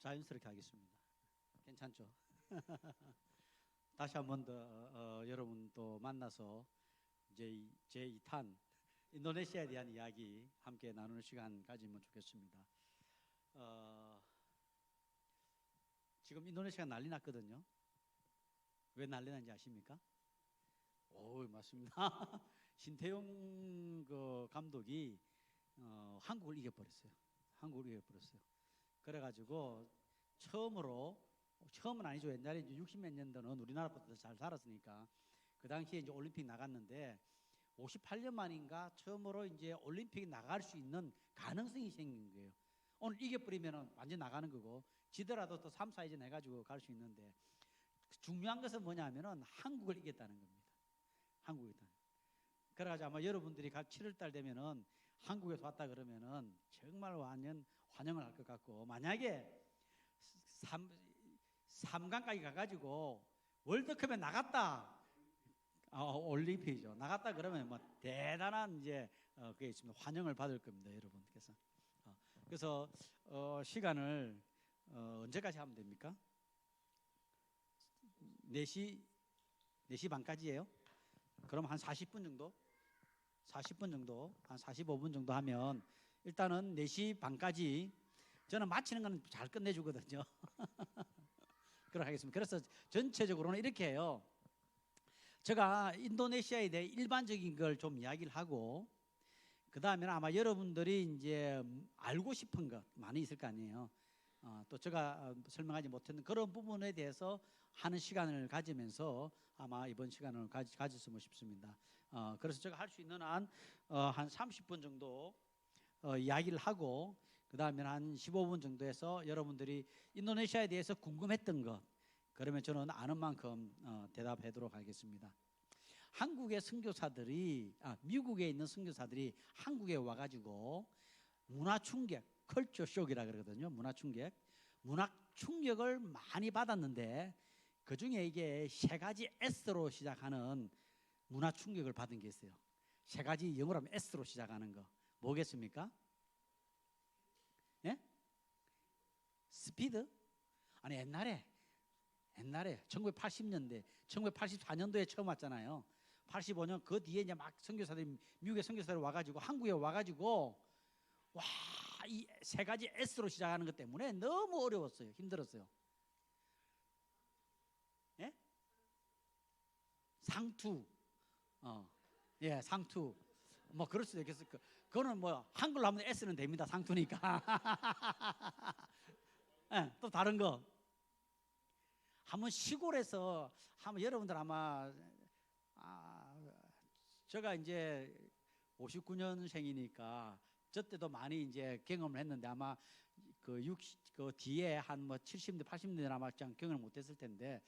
자연스럽게 하겠습니다. 괜찮죠? 다시 한 번 더 여러분 또 만나서 제2탄 인도네시아에 대한 이야기 함께 나누는 시간 가지면 좋겠습니다. 지금 인도네시아가 난리 났거든요. 왜 난리 났는지 아십니까? 오, 맞습니다. 신태용 그 감독이 한국을 이겨버렸어요. 한국을 이겨버렸어요. 그래가지고 처음은 아니죠. 옛날에 이제 60몇 년도는 우리나라보다 잘 살았으니까 그 당시에 이제 올림픽 나갔는데 58년 만인가 처음으로 이제 올림픽 나갈 수 있는 가능성이 생긴 거예요. 오늘 이겨버리면 완전 나가는 거고 지더라도 또 3, 4위전 해가지고 갈 수 있는데 중요한 것은 뭐냐면은 한국을 이겼다는 겁니다. 한국을 이겼다. 그래가지고 아마 여러분들이 7월달 되면은 한국에서 왔다 그러면은 정말 완전 환영을 할 것 같고, 만약에 3강까지 가가지고 월드컵에 나갔다, 올림픽이죠. 나갔다 그러면 뭐 대단한 이제 그게 있습니다. 환영을 받을 겁니다, 여러분께서. 그래서 시간을 언제까지 하면 됩니까? 4시 반까지예요. 그럼 한 40분 정도? 40분 정도, 한 45분 정도 하면 일단은 4시 반까지 저는 마치는 건 잘 끝내주거든요. 그렇게 하겠습니다. 그래서 전체적으로는 이렇게 해요. 제가 인도네시아에 대해 일반적인 걸 좀 이야기를 하고, 그 다음에는 아마 여러분들이 이제 알고 싶은 것 많이 있을 거 아니에요. 또 제가 설명하지 못했는 그런 부분에 대해서 하는 시간을 가지면서 아마 이번 시간을 가졌으면 싶습니다. 그래서 제가 할 수 있는 한 30분 정도 이야기를 하고, 그 다음에 한 15분 정도에서 여러분들이 인도네시아에 대해서 궁금했던 것, 그러면 저는 아는 만큼 대답하도록 하겠습니다. 한국의 선교사들이 미국에 있는 선교사들이 한국에 와가지고 문화 충격, 컬처 쇼크라 그러거든요. 문화 충격을 많이 받았는데 그 중에 이게 3가지 S로 시작하는 문화 충격을 받은 게 있어요. 3가지 영어로 하면 S로 시작하는 거 뭐겠습니까? 예? 스피드? 아니 옛날에 1980년대, 1984년도에 처음 왔잖아요. 85년 그 뒤에 이제 막 선교사들이 미국의 선교사들이 와가지고 한국에 와가지고 와, 이 3가지 S로 시작하는 것 때문에 너무 어려웠어요. 힘들었어요. 예? 상투, 예, 상투. 뭐 그럴 수도 있겠어요. 그거는 뭐 한글로 하면 S는 됩니다. 상투니까. 예, 또 다른 거. 한번 시골에서 한번 여러분들 아마 제가 이제 59년생이니까 저 때도 많이 이제 경험을 했는데 아마 그 뒤에 한 뭐 70대 80대 아마 경험을 못했을 텐데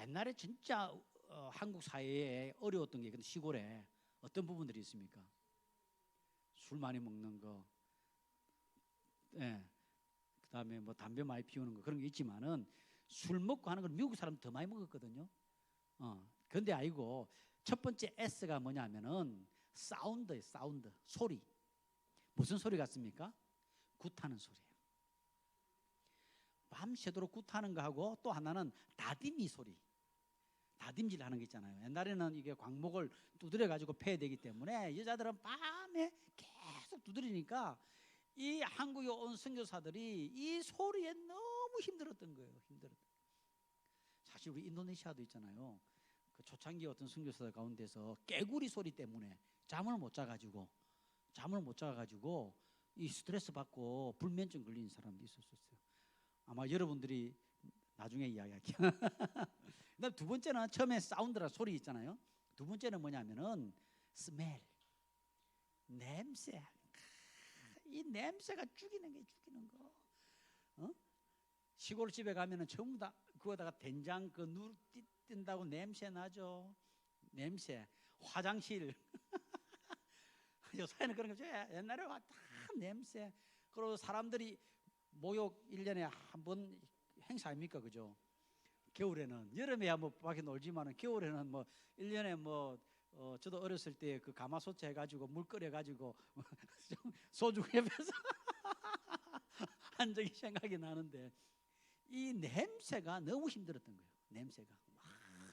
옛날에 진짜 한국 사회에 어려웠던 게 시골에 어떤 부분들이 있습니까? 술 많이 먹는 거, 예, 그 다음에 뭐 담배 많이 피우는 거 그런 게 있지만은 술 먹고 하는 걸 미국 사람 더 많이 먹었거든요. 근데 아니고 첫 번째 S가 뭐냐면은 사운드예요. 사운드, 소리. 무슨 소리 같습니까? 굿하는 소리예요. 밤새도록 굿하는 거하고 또 하나는 다듬이 소리. 다듬질 하는 게 있잖아요. 옛날에는 이게 광목을 두드려 가지고 패야 되기 때문에 여자들은 밤에 계속 두드리니까 이 한국에 온 선교사들이 이 소리에 너무 힘들었던 거예요. 사실 우리 인도네시아도 있잖아요. 그 초창기 어떤 선교사들 가운데서 깨구리 소리 때문에 잠을 못 자가지고 이 스트레스 받고 불면증 걸리는 사람도 있었어요. 아마 여러분들이 나중에 이야기할게요. 그다음 두 번째는 처음에 사운드라 소리 있잖아요. 두 번째는 뭐냐면은 스멜, 냄새. 이 냄새가 죽이는 거. 시골집에 가면은 전부 다 그거다가 된장 누 뛴다고 냄새 나죠. 냄새. 화장실. 요새는 그런 거죠. 옛날에 다 냄새. 그리고 사람들이 목욕 1년에 한 번 행사 아닙니까? 그죠? 겨울에는, 여름에야 뭐 밖에 놀지만은 겨울에는 뭐 1년에 뭐 저도 어렸을 때 그 가마솥에 해가지고 물 끓여가지고 소주 옆에서 한 적이 생각이 나는데 이 냄새가 너무 힘들었던 거예요. 냄새가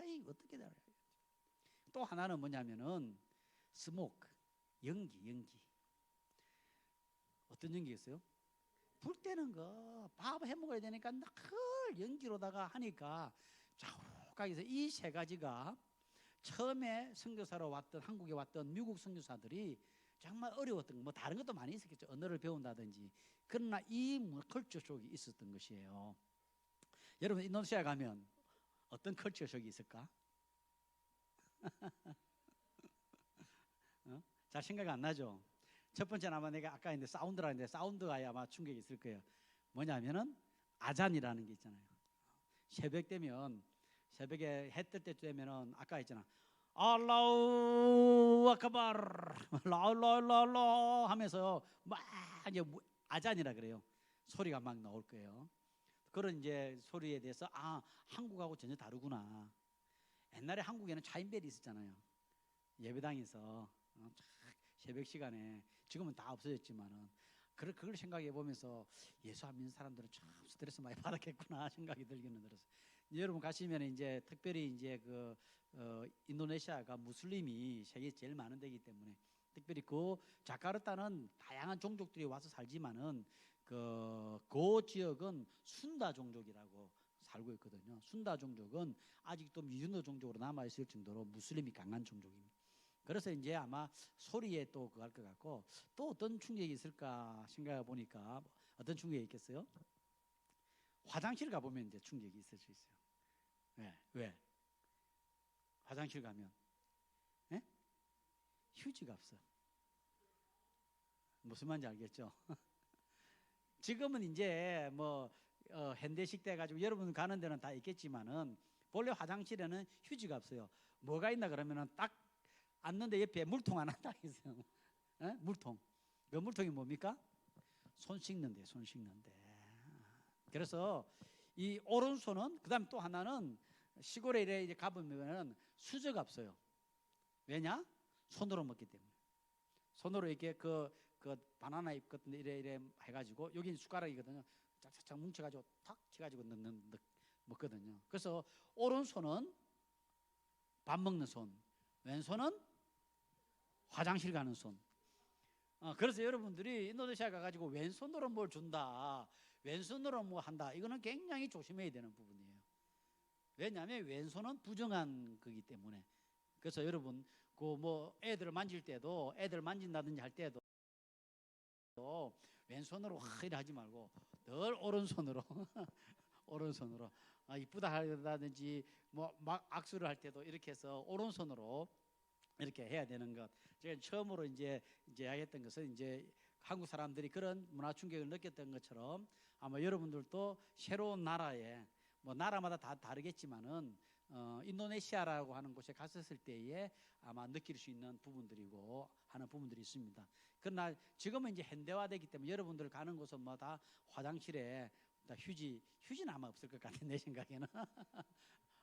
이거 어떻게 달아요? 또 하나는 뭐냐면은 스모크, 연기. 어떤 연기였어요? 불 때는 거 밥 해 먹어야 되니까 늘 연기로다가 하니까 자욱하게 이 세 가지가 처음에 선교사로 왔던 한국에 왔던 미국 선교사들이 정말 어려웠던 거, 뭐 다른 것도 많이 있었겠죠. 언어를 배운다든지. 그러나 이 컬처 쇼크가 있었던 것이에요. 여러분 인도네시아 가면 어떤 컬처 쇼크가 있을까? 잘 생각 안 나죠? 첫 번째는 아마 내가 아까 했는데 사운드라 했는데 사운드가 아마 충격이 있을 거예요. 뭐냐면은 아잔이라는 게 있잖아요. 새벽 되면 새벽에 해 뜰 때 되면은 아까 했잖아. 알라우 아카바르 라라라라 하면서 막 이제 아잔이라 그래요. 소리가 막 나올 거예요. 그런 이제 소리에 대해서 한국하고 전혀 다르구나. 옛날에 한국에는 차인벨이 있었잖아요. 예배당에서 새벽 시간에 지금은 다 없어졌지만은 그걸 생각해 보면서 예수 안 믿는 사람들은 참 스트레스 많이 받았겠구나 생각이 들기는 들었어요. 여러분 가시면 이제 특별히 이제 인도네시아가 무슬림이 세계 제일 많은 데이기 때문에 특별히 그 자카르타는 다양한 종족들이 와서 살지만은 그 지역은 순다 종족이라고 살고 있거든요. 순다 종족은 아직도 미준노 종족으로 남아 있을 정도로 무슬림이 강한 종족입니다. 그래서 이제 아마 소리에 또 그거 할 것 같고 또 어떤 충격이 있을까 생각해 보니까 어떤 충격이 있겠어요? 화장실 가보면 이제 충격이 있을 수 있어요. 왜? 화장실 가면 휴지가 없어. 무슨 말인지 알겠죠? 지금은 이제 뭐 현대식 돼 가지고 여러분 가는 데는 다 있겠지만은 본래 화장실에는 휴지가 없어요. 뭐가 있나 그러면은 딱 앉는데 옆에 물통 하나 딱 있어요. 물통. 그 물통이 뭡니까? 손 씻는데. 그래서 이 오른손은 그다음 또 하나는 시골에 이제 가보면은 수저가 없어요. 왜냐? 손으로 먹기 때문에. 손으로 이렇게 그 바나나 잎 같은 데 이래 해가지고 여기는 숟가락이거든요. 짝짝짝 뭉쳐가지고 탁 쳐가지고 먹거든요. 그래서 오른손은 밥 먹는 손, 왼손은 화장실 가는 손. 그래서 여러분들이 인도네시아 가가지고 왼손으로 뭘 준다, 왼손으로 뭐 한다, 이거는 굉장히 조심해야 되는 부분이에요. 왜냐하면 왼손은 부정한 거기 때문에. 그래서 여러분 그 뭐 애들 만질 때도 애들 만진다든지 할 때도 왼손으로 이래 하지 말고 늘 오른손으로 오른손으로 이쁘다 하다든지 뭐 막 악수를 할 때도 이렇게 해서 오른손으로 이렇게 해야 되는 것. 제가 처음으로 이제 이야기했던 것은 이제 한국 사람들이 그런 문화 충격을 느꼈던 것처럼 아마 여러분들도 새로운 나라에 뭐 나라마다 다 다르겠지만은 인도네시아라고 하는 곳에 갔었을 때에 아마 느낄 수 있는 부분들이고 하는 부분들이 있습니다. 그러나 지금은 이제 현대화되기 때문에 여러분들 가는 곳은 뭐 다 화장실에 다 휴지는 아마 없을 것 같은 내 생각에는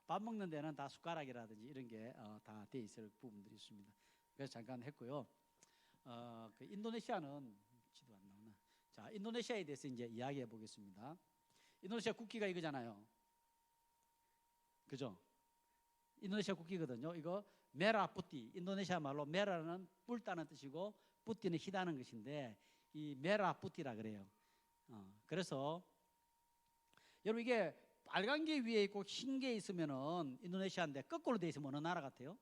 밥 먹는 데는 다 숟가락이라든지 이런 게 다 돼 있을 부분들이 있습니다. 그래서 잠깐 했고요. 그 인도네시아는 지도 안 나오나? 자, 인도네시아에 대해서 이제 이야기해 보겠습니다. 인도네시아 국기가 이거잖아요. 그죠? 인도네시아 국기거든요. 이거 메라 뿌띠. 인도네시아 말로 메라는 뿔다는 뜻이고 뿌띠는 희다는 것인데 이 메라 뿌띠라 그래요. 그래서 여러분 이게 빨간 게 위에 있고 흰 게 있으면은 인도네시아인데 거꾸로 돼 있으면 어느 나라 같아요?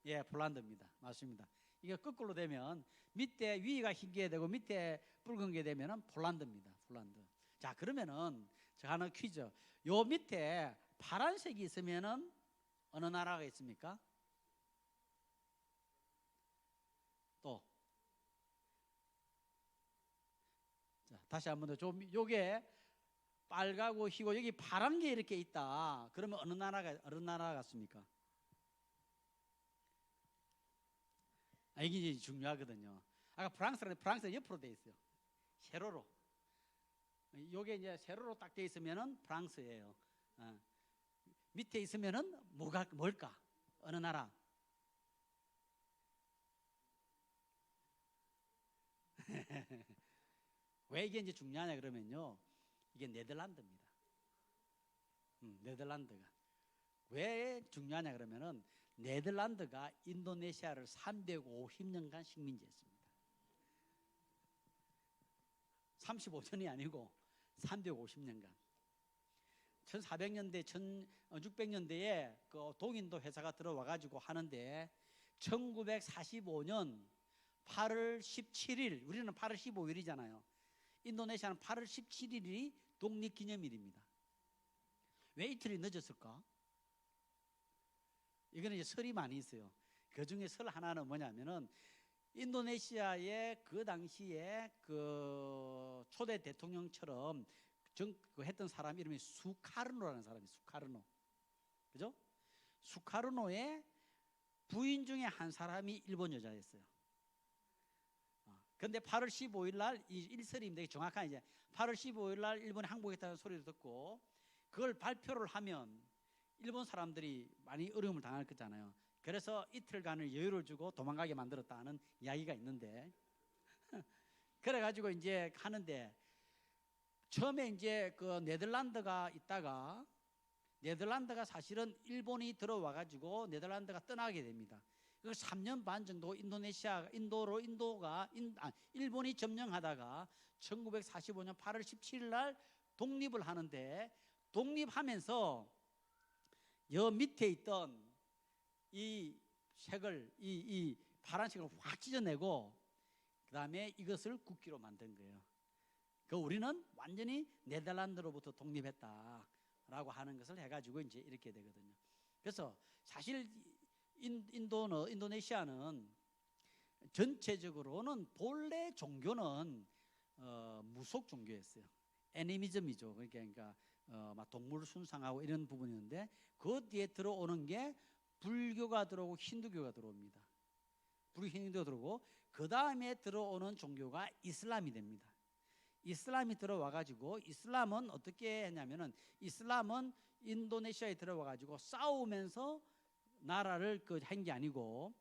예, 폴란드입니다. 맞습니다. 이게 거꾸로 되면 밑에 위가 흰 게 되고 밑에 붉은 게 되면은 폴란드입니다. 폴란드. 자, 그러면은 제가 하나 퀴즈. 요 밑에 파란색이 있으면은 어느 나라가 있습니까? 또. 자, 다시 한 번 더. 좀 요게 빨가고 희고 여기 파란 게 이렇게 있다. 그러면 어느 나라 같습니까? 이게 중요하거든요. 아까 프랑스는 옆으로 돼 있어요. 세로로. 요게 이제 세로로 딱 돼 있으면은 프랑스예요. 밑에 있으면은 뭘까? 어느 나라? 왜 이게 이제 중요하냐 그러면요, 이게 네덜란드입니다. 네덜란드가 왜 중요하냐 그러면은 네덜란드가 인도네시아를 350년간 식민지했습니다. 35년이 아니고 350년간. 1400년대, 1600년대에 그 동인도 회사가 들어와 가지고 하는데 1945년 8월 17일, 우리는 8월 15일이잖아요. 인도네시아는 8월 17일이 독립기념일입니다. 왜 이틀이 늦었을까? 이거는 이제 설이 많이 있어요. 그 중에 설 하나는 뭐냐면은 인도네시아의 그 당시에 그 초대 대통령처럼 했던 사람 이름이 수카르노라는 사람이 수카르노, 그죠? 수카르노의 부인 중에 한 사람이 일본 여자였어요. 근데 8월 15일 날 이 일설입니다. 정확한 이제 8월 15일 날 일본에 항복했다는 소리를 듣고 그걸 발표를 하면 일본 사람들이 많이 어려움을 당할 거잖아요. 그래서 이틀간을 여유를 주고 도망가게 만들었다는 이야기가 있는데 그래가지고 이제 하는데 처음에 이제 그 네덜란드가 있다가 네덜란드가 사실은 일본이 들어와가지고 네덜란드가 떠나게 됩니다. 그 3년 반 정도 일본이 점령하다가 1945년 8월 17일 날 독립을 하는데 독립하면서 여 밑에 있던 이 색을 이 파란색을 확 찢어내고 그 다음에 이것을 국기로 만든 거예요. 그 우리는 완전히 네덜란드로부터 독립했다라고 하는 것을 해가지고 이제 이렇게 되거든요. 그래서 사실 인도네시아는 전체적으로는 본래 종교는 무속 종교였어요. 애니미즘이죠. 그러니까 막 동물 순상하고 이런 부분이었는데 그 뒤에 들어오는 게 불교가 들어오고 힌두교가 들어옵니다. 힌두교가 들어오고 그 다음에 들어오는 종교가 이슬람이 됩니다. 이슬람이 들어와가지고 이슬람은 어떻게 했냐면은 이슬람은 인도네시아에 들어와가지고 싸우면서 나라를 한 게 아니고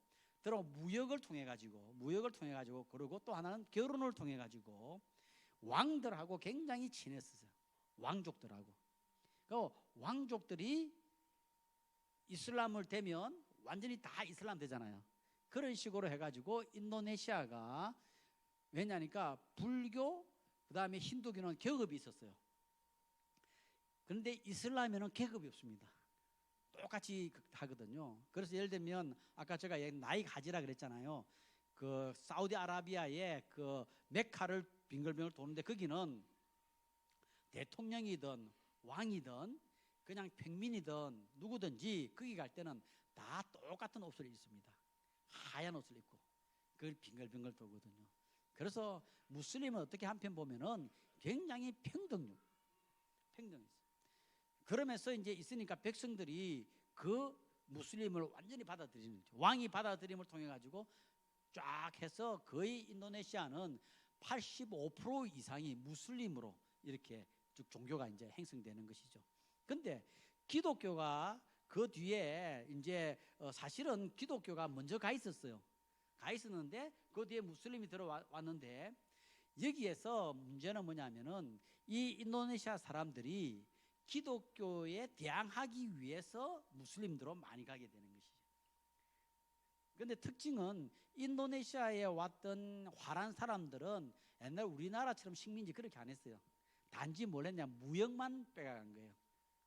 무역을 통해 가지고 그리고 또 하나는 결혼을 통해 가지고 왕들하고 굉장히 친했어요. 왕족들하고. 그 왕족들이 이슬람을 되면 완전히 다 이슬람 되잖아요. 그런 식으로 해가지고 인도네시아가 왜냐니까 불교 그다음에 힌두교는 계급이 있었어요. 그런데 이슬람에는 계급이 없습니다. 똑같이 하거든요. 그래서 예를 들면 아까 제가 나이 가지라 그랬잖아요. 그 사우디아라비아의 그 메카를 빙글빙글 도는데 거기는 대통령이든 왕이든 그냥 평민이든 누구든지 거기 갈 때는 다 똑같은 옷을 입습니다. 하얀 옷을 입고 그걸 빙글빙글 돌거든요. 그래서 무슬림은 어떻게 한편 보면은 굉장히 평등했어요. 그러면서 이제 있으니까 백성들이 그 무슬림을 완전히 받아들이는 거죠. 왕이 받아들임을 통해 가지고 쫙 해서 거의 인도네시아는 85% 이상이 무슬림으로 이렇게 쭉 종교가 이제 행성되는 것이죠. 근데 기독교가 그 뒤에 이제 사실은 기독교가 먼저 가 있었어요. 가 있었는데 그 뒤에 무슬림이 들어왔는데 여기에서 문제는 뭐냐면은 이 인도네시아 사람들이 기독교에 대항하기 위해서 무슬림들로 많이 가게 되는 것이죠. 그런데 특징은 인도네시아에 왔던 화란 사람들은 옛날 우리나라처럼 식민지 그렇게 안 했어요. 단지 뭘 했냐, 무역만 빼간 거예요.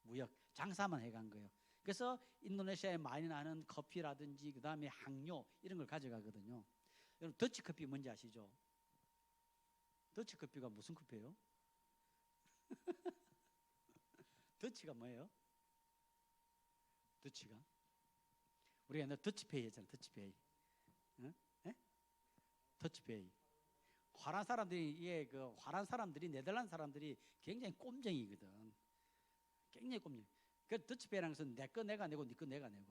무역, 장사만 해간 거예요. 그래서 인도네시아에 많이 나는 커피라든지 그 다음에 향료 이런 걸 가져가거든요. 여러분 더치커피 뭔지 아시죠? 더치커피가 무슨 커피예요? 더치가 뭐예요? 더치가? 우리가 옛날 더치페이 했잖아요. 더치페이. 응? 네? 더치페이. 화란 사람들이 네덜란드 사람들이 굉장히 꼼정이거든. 굉장히 꼼정. 그 더치페이라는 것은 내 거 내가 내고 네 거 내가 내고.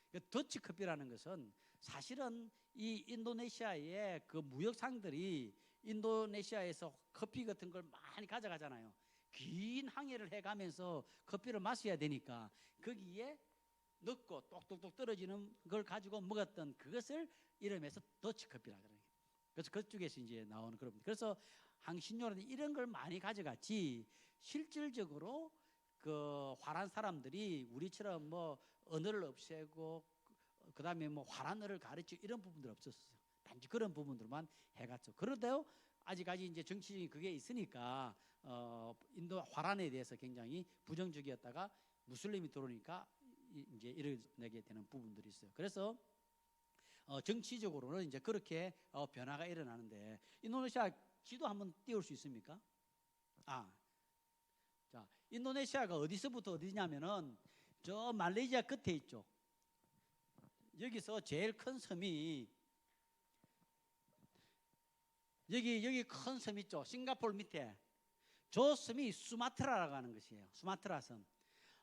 그 더치커피라는 것은 사실은 이 인도네시아의 그 무역상들이 인도네시아에서 커피 같은 걸 많이 가져가잖아요. 긴 항해를 해가면서 커피를 마셔야 되니까 거기에 넣고 똑똑똑 떨어지는 걸 가지고 먹었던 그것을 이름해서 더치커피라 그래요. 그래서 그쪽에서 이제 나오는 그런. 그래서 항신료라든지 이런 걸 많이 가져갔지 실질적으로 그 화란 사람들이 우리처럼 뭐 언어를 없애고 그다음에 뭐 화란어를 가르치고 이런 부분들 없었어요. 단지 그런 부분들만 해갔죠. 그런데요 아직까지 이제 정치적인 그게 있으니까 인도 화란에 대해서 굉장히 부정적이었다가 무슬림이 들어오니까 이제 이뤄내게 되는 부분들이 있어요. 그래서 정치적으로는 이제 그렇게 변화가 일어나는데 인도네시아 지도 한번 띄울 수 있습니까? 자, 인도네시아가 어디서부터 어디냐면은 저 말레이시아 끝에 있죠. 여기서 제일 큰 섬이 여기 큰 섬 있죠. 싱가포르 밑에 저 섬이 수마트라라고 하는 것이에요. 수마트라 섬.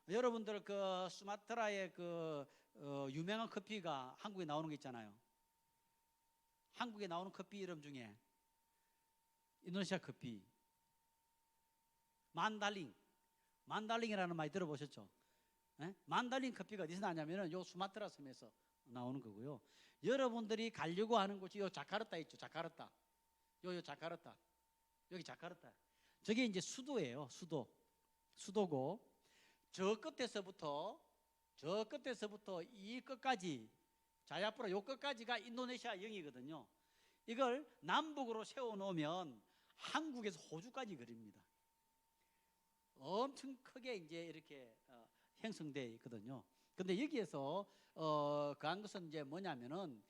여러분들 그 수마트라의 그 유명한 커피가 한국에 나오는 게 있잖아요. 한국에 나오는 커피 이름 중에 인도네시아 커피 만달링이라는 말 들어보셨죠? 네? 만달링 커피가 어디서 나냐면은 요 수마트라 섬에서 나오는 거고요. 여러분들이 가려고 하는 곳이 요 자카르타 있죠. 자카르타. 요 자카르타. 여기 자카르타. 저게 이제 수도예요. 수도고 저 끝에서부터 이 끝까지 자야푸라 요 끝까지가 인도네시아 영이거든요. 이걸 남북으로 세워 놓으면 한국에서 호주까지 거립니다. 엄청 크게 이제 이렇게 형성되어 있거든요. 근데 여기에서 그한 것은 이제 뭐냐면은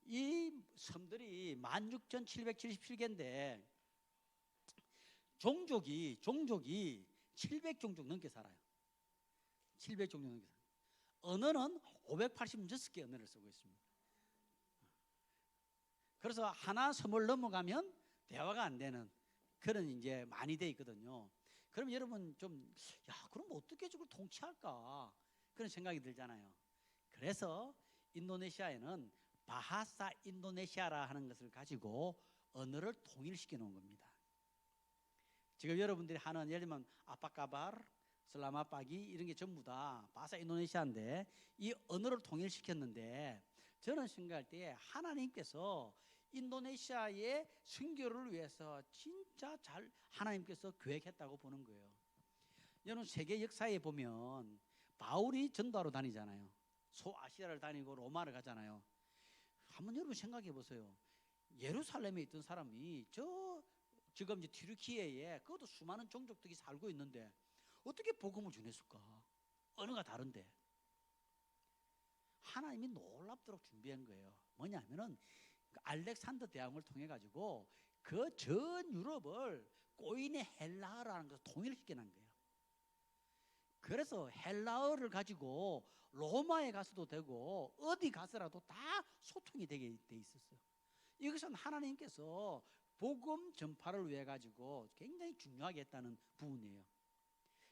이 섬들이 16,777개인데 종족이 700종족 넘게 살아요. 700종족 넘게 살아요. 언어는 586개 언어를 쓰고 있습니다. 그래서 하나 섬을 넘어가면 대화가 안 되는 그런 이제 많이 돼 있거든요. 그럼 여러분 그럼 어떻게 저걸 통치할까? 그런 생각이 들잖아요. 그래서 인도네시아에는 바하사 인도네시아라 하는 것을 가지고 언어를 통일시켜 놓은 겁니다. 지금 여러분들이 하는 예를 들면 아빠까바르, 슬라마파기 이런 게 전부 다 바하사 인도네시아인데 이 언어를 통일시켰는데 저는 생각할 때 하나님께서 인도네시아의 선교를 위해서 진짜 잘 하나님께서 계획했다고 보는 거예요. 여러분 세계 역사에 보면 바울이 전도하러 다니잖아요. 소아시아를 다니고 로마를 가잖아요. 한번 여러분 생각해 보세요. 예루살렘에 있던 사람이 지금 이제 튀르키예에 그것도 수많은 종족들이 살고 있는데 어떻게 복음을 전했을까? 언어가 다른데 하나님이 놀랍도록 준비한 거예요. 뭐냐면은 알렉산더 대왕을 통해 가지고 그 전 유럽을 꼬인의 헬라어라는 것을 통일시켜 놓은 거예요. 그래서 헬라어를 가지고 로마에 가서도 되고 어디 가서라도 다 소통이 되게 돼 있었어요. 이것은 하나님께서 복음 전파를 위해 가지고 굉장히 중요하게 했다는 부분이에요.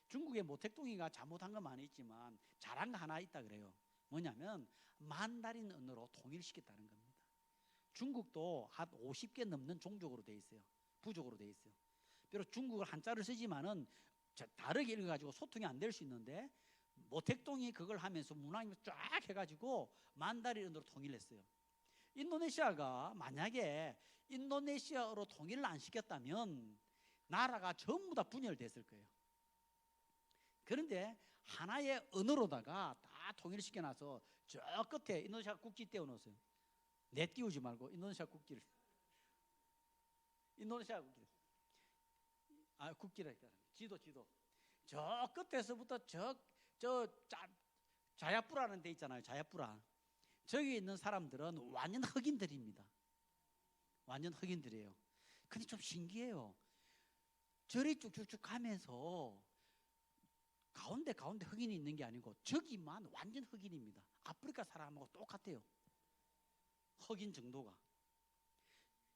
중국의 모택동이가 잘못한 건 많이 있지만 잘한 거 하나 있다 그래요. 뭐냐면 만다린 언어로 통일시켰다는 겁니다. 중국도 한 50개 넘는 종족으로 돼 있어요. 부족으로 돼 있어요. 비록 중국을 한자를 쓰지만은 다르게 읽어가지고 소통이 안 될 수 있는데 모택동이 그걸 하면서 문화임을 쫙 해가지고 만다린 언어로 통일했어요. 인도네시아가 만약에 인도네시아어로 통일을 안 시켰다면 나라가 전부 다 분열됐을 거예요. 그런데 하나의 언어로다가 다 통일시켜놔서 저 끝에 인도네시아 국기 떼어놓으세요. 내 띄우지 말고 인도네시아 국기를. 인도네시아 국기. 국기라 했잖아. 지도. 저 끝에서부터 자야뿌라는 데 있잖아요. 자야뿌라. 저기 있는 사람들은 완전 흑인들입니다. 완전 흑인들이에요. 근데 좀 신기해요. 저리 쭉쭉쭉 가면서 가운데 흑인이 있는 게 아니고 저기만 완전 흑인입니다. 아프리카 사람하고 똑같아요. 흑인 정도가.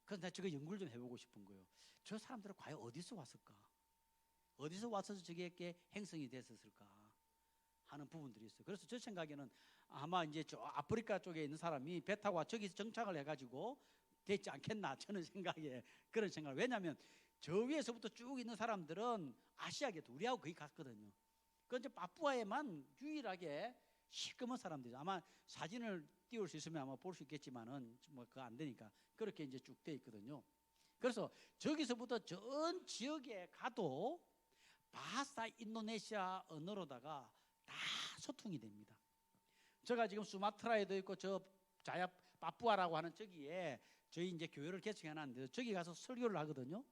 그래서 내가 저거 연구를 좀 해보고 싶은 거예요. 저 사람들은 과연 어디서 왔을까? 어디서 와서 저게 행성이 됐었을까? 하는 부분들이 있어요. 그래서 저 생각에는 아마 이제 저 아프리카 쪽에 있는 사람이 배 타고 저기서 정착을 해가지고 됐지 않겠나 저는 생각에 그런 생각. 왜냐하면 저 위에서부터 쭉 있는 사람들은 아시아계도 우리하고 거의 같거든요. 그 이제 파푸아에만 유일하게 시커먼 사람들이죠. 아마 사진을 띄울 수 있으면 아마 볼 수 있겠지만은 뭐 그거 안 되니까 그렇게 이제 쭉 돼 있거든요. 그래서 저기서부터 전 지역에 가도 바하사 인도네시아 언어로다가 다 소통이 됩니다. 제가 지금 수마트라에도 있고 저 자야 파푸아라고 하는 저기에 저희 이제 교회를 개척해 놨는데 저기 가서 설교를 하거든요.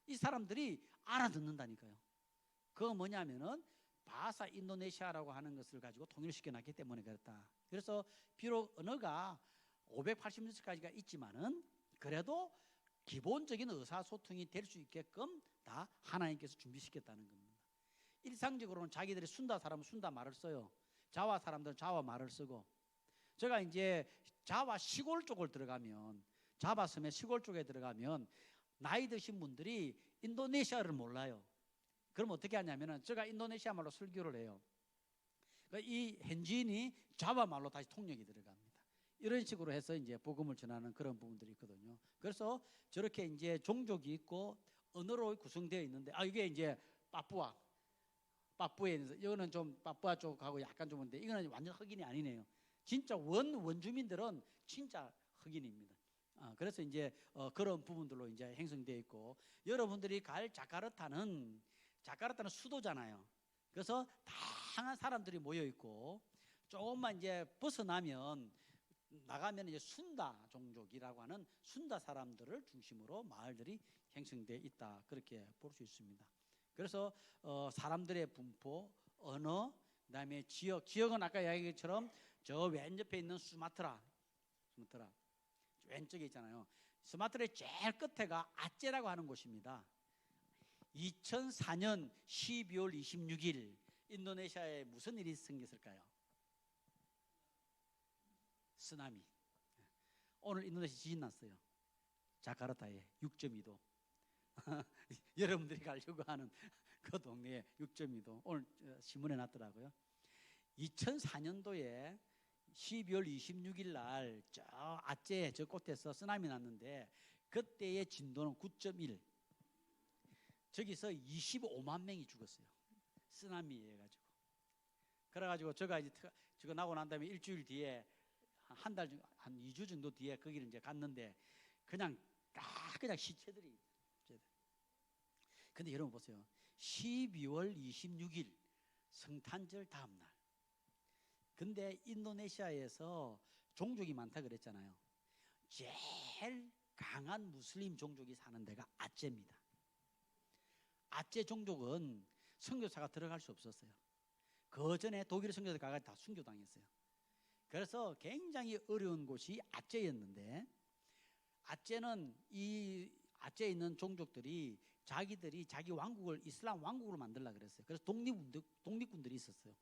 이 사람들이 알아듣는다니까요. 그거 뭐냐면은 바하사 인도네시아라고 하는 것을 가지고 통일시켜 놨기 때문에 그렇다. 그래서 비록 언어가 580년까지가 있지만은 그래도 기본적인 의사소통이 될 수 있게끔 다 하나님께서 준비시켰다는 겁니다. 일상적으로는 자기들이 순다 사람은 순다 말을 써요. 자와 사람들은 자와 말을 쓰고, 제가 이제 자와 시골 쪽을 들어가면, 자바 섬의 시골 쪽에 들어가면 나이 드신 분들이 인도네시아를 몰라요. 그럼 어떻게 하냐면은 제가 인도네시아 말로 설교를 해요. 이 현지인이 자바 말로 다시 통역이 들어갑니다. 이런 식으로 해서 이제 복음을 전하는 그런 부분들이 있거든요. 그래서 저렇게 이제 종족이 있고 언어로 구성되어 있는데, 이게 이제 파푸아에 이거는 좀 파푸아 쪽하고 약간 좀 근데 이거는 완전 흑인이 아니네요. 진짜 원주민들은 진짜 흑인입니다. 그래서 이제 그런 부분들로 이제 형성되어 있고, 여러분들이 갈 자카르타는 수도잖아요. 그래서 다양한 사람들이 모여 있고, 조금만 이제 벗어나면 나가면 이제 순다 종족이라고 하는 순다 사람들을 중심으로 마을들이 형성되어 있다, 그렇게 볼 수 있습니다. 그래서 사람들의 분포, 언어, 그다음에 지역은 아까 이야기처럼 저 왼옆에 있는 수마트라 왼쪽에 있잖아요. 수마트라의 제일 끝에가 아째라고 하는 곳입니다. 2004년 12월 26일 인도네시아에 무슨 일이 생겼을까요? 쓰나미. 오늘 인도네시아 지진 났어요. 자카르타에 6.2도. 여러분들이 가려고 하는 그 동네에 6.2도. 오늘 신문에 났더라고요. 2004년도에 12월 26일 날 저 아째 저 곳에서 쓰나미 났는데 그때의 진도는 9.1. 저기서 25만 명이 죽었어요. 쓰나미에 해가지고. 그래가지고 제가 이제 저거 나고 난 다음에 일주일 뒤에 한 2주 정도 뒤에 거기를 이제 갔는데 그냥 시체들이. 근데 여러분 보세요. 12월 26일 성탄절 다음 날. 근데 인도네시아에서 종족이 많다 그랬잖아요. 제일 강한 무슬림 종족이 사는 데가 아째입니다. 아째 종족은 선교사가 들어갈 수 없었어요. 그 전에 독일 선교사 가가 다 순교당했어요. 그래서 굉장히 어려운 곳이 아째였는데, 아째는 이 아째에 있는 종족들이 자기들이 자기 왕국을 이슬람 왕국으로 만들려고 그랬어요. 그래서 독립군들이 있었어요.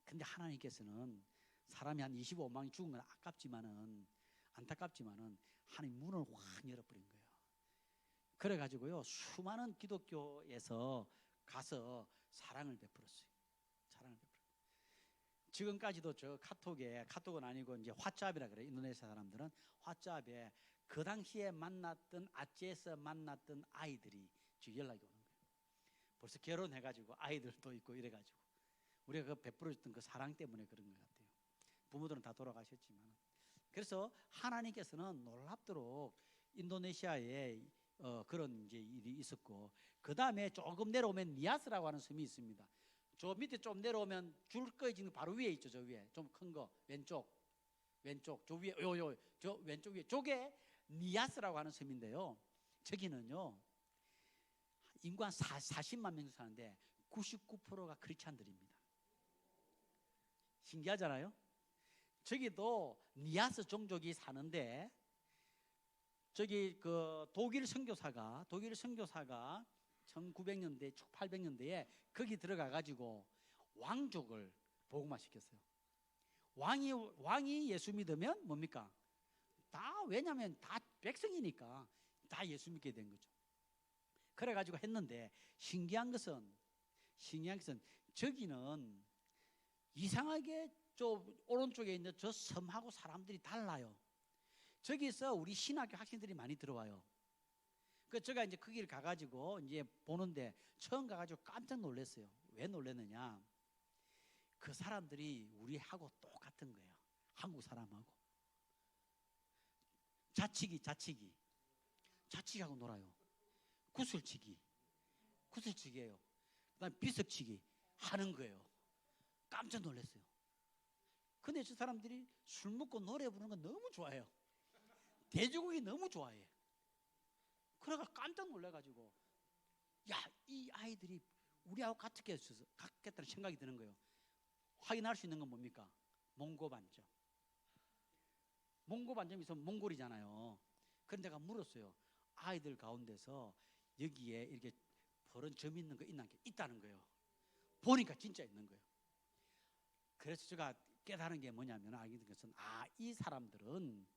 근데 하나님께서는 사람이 한 25만이 죽은 건 안타깝지만은 하나님 문을 확 열어버린 거예요. 그래가지고요 수많은 기독교에서 가서 사랑을 베풀었어요. 지금까지도 저 카톡은 아니고 이제 왓츠앱이라 그래요. 인도네시아 사람들은 왓츠앱에 그 당시에 만났던 아찌에서 만났던 아이들이 지금 연락이 오는 거예요. 벌써 결혼해가지고 아이들도 있고 이래가지고 우리가 그 베풀어줬던 그 사랑 때문에 그런 것 같아요. 부모들은 다 돌아가셨지만. 그래서 하나님께서는 놀랍도록 인도네시아에 그런 이제 일이 있었고, 그 다음에 조금 내려오면 니아스라고 하는 섬이 있습니다. 저 밑에 좀 내려오면 줄 꺼지는 바로 위에 있죠. 저 위에 좀 큰 거 왼쪽 저 위에 저 왼쪽 위에 저게 니아스라고 하는 섬인데요. 저기는요 인구 40만 명 사는데 99%가 크리스찬들입니다. 신기하잖아요. 저기도 니아스 종족이 사는데, 저기 그 독일 선교사가 1900년대, 1800년대에 거기 들어가 가지고 왕족을 복음화시켰어요. 왕이 예수 믿으면 뭡니까? 왜냐하면 다 백성이니까 다 예수 믿게 된 거죠. 그래 가지고 했는데 신기한 것은 저기는 이상하게 저 오른쪽에 있는 저 섬하고 사람들이 달라요. 저기서 우리 신학교 학생들이 많이 들어와요. 제가 이제 거기를 가가지고 이제 보는데 처음 가가지고 깜짝 놀랐어요. 왜 놀랐느냐? 그 사람들이 우리하고 똑같은 거예요. 한국 사람하고. 자치기하고 놀아요. 구슬치기예요. 그다음에 비석치기 하는 거예요. 깜짝 놀랐어요. 근데 저 사람들이 술 먹고 노래 부르는 거 너무 좋아해요. 돼지고기 너무 좋아해. 그래가 깜짝 놀라가지고 야, 이 아이들이 우리하고 같겠다는 생각이 드는 거예요. 확인할 수 있는 건 뭡니까? 몽고 반점이 있으면 몽골이잖아요. 그런데 내가 물었어요. 아이들 가운데서 여기에 이렇게 그런 점 있는 거 있다는 거예요. 보니까 진짜 있는 거예요. 그래서 제가 깨달은 게 뭐냐면, 알게 된 것은 이 사람들은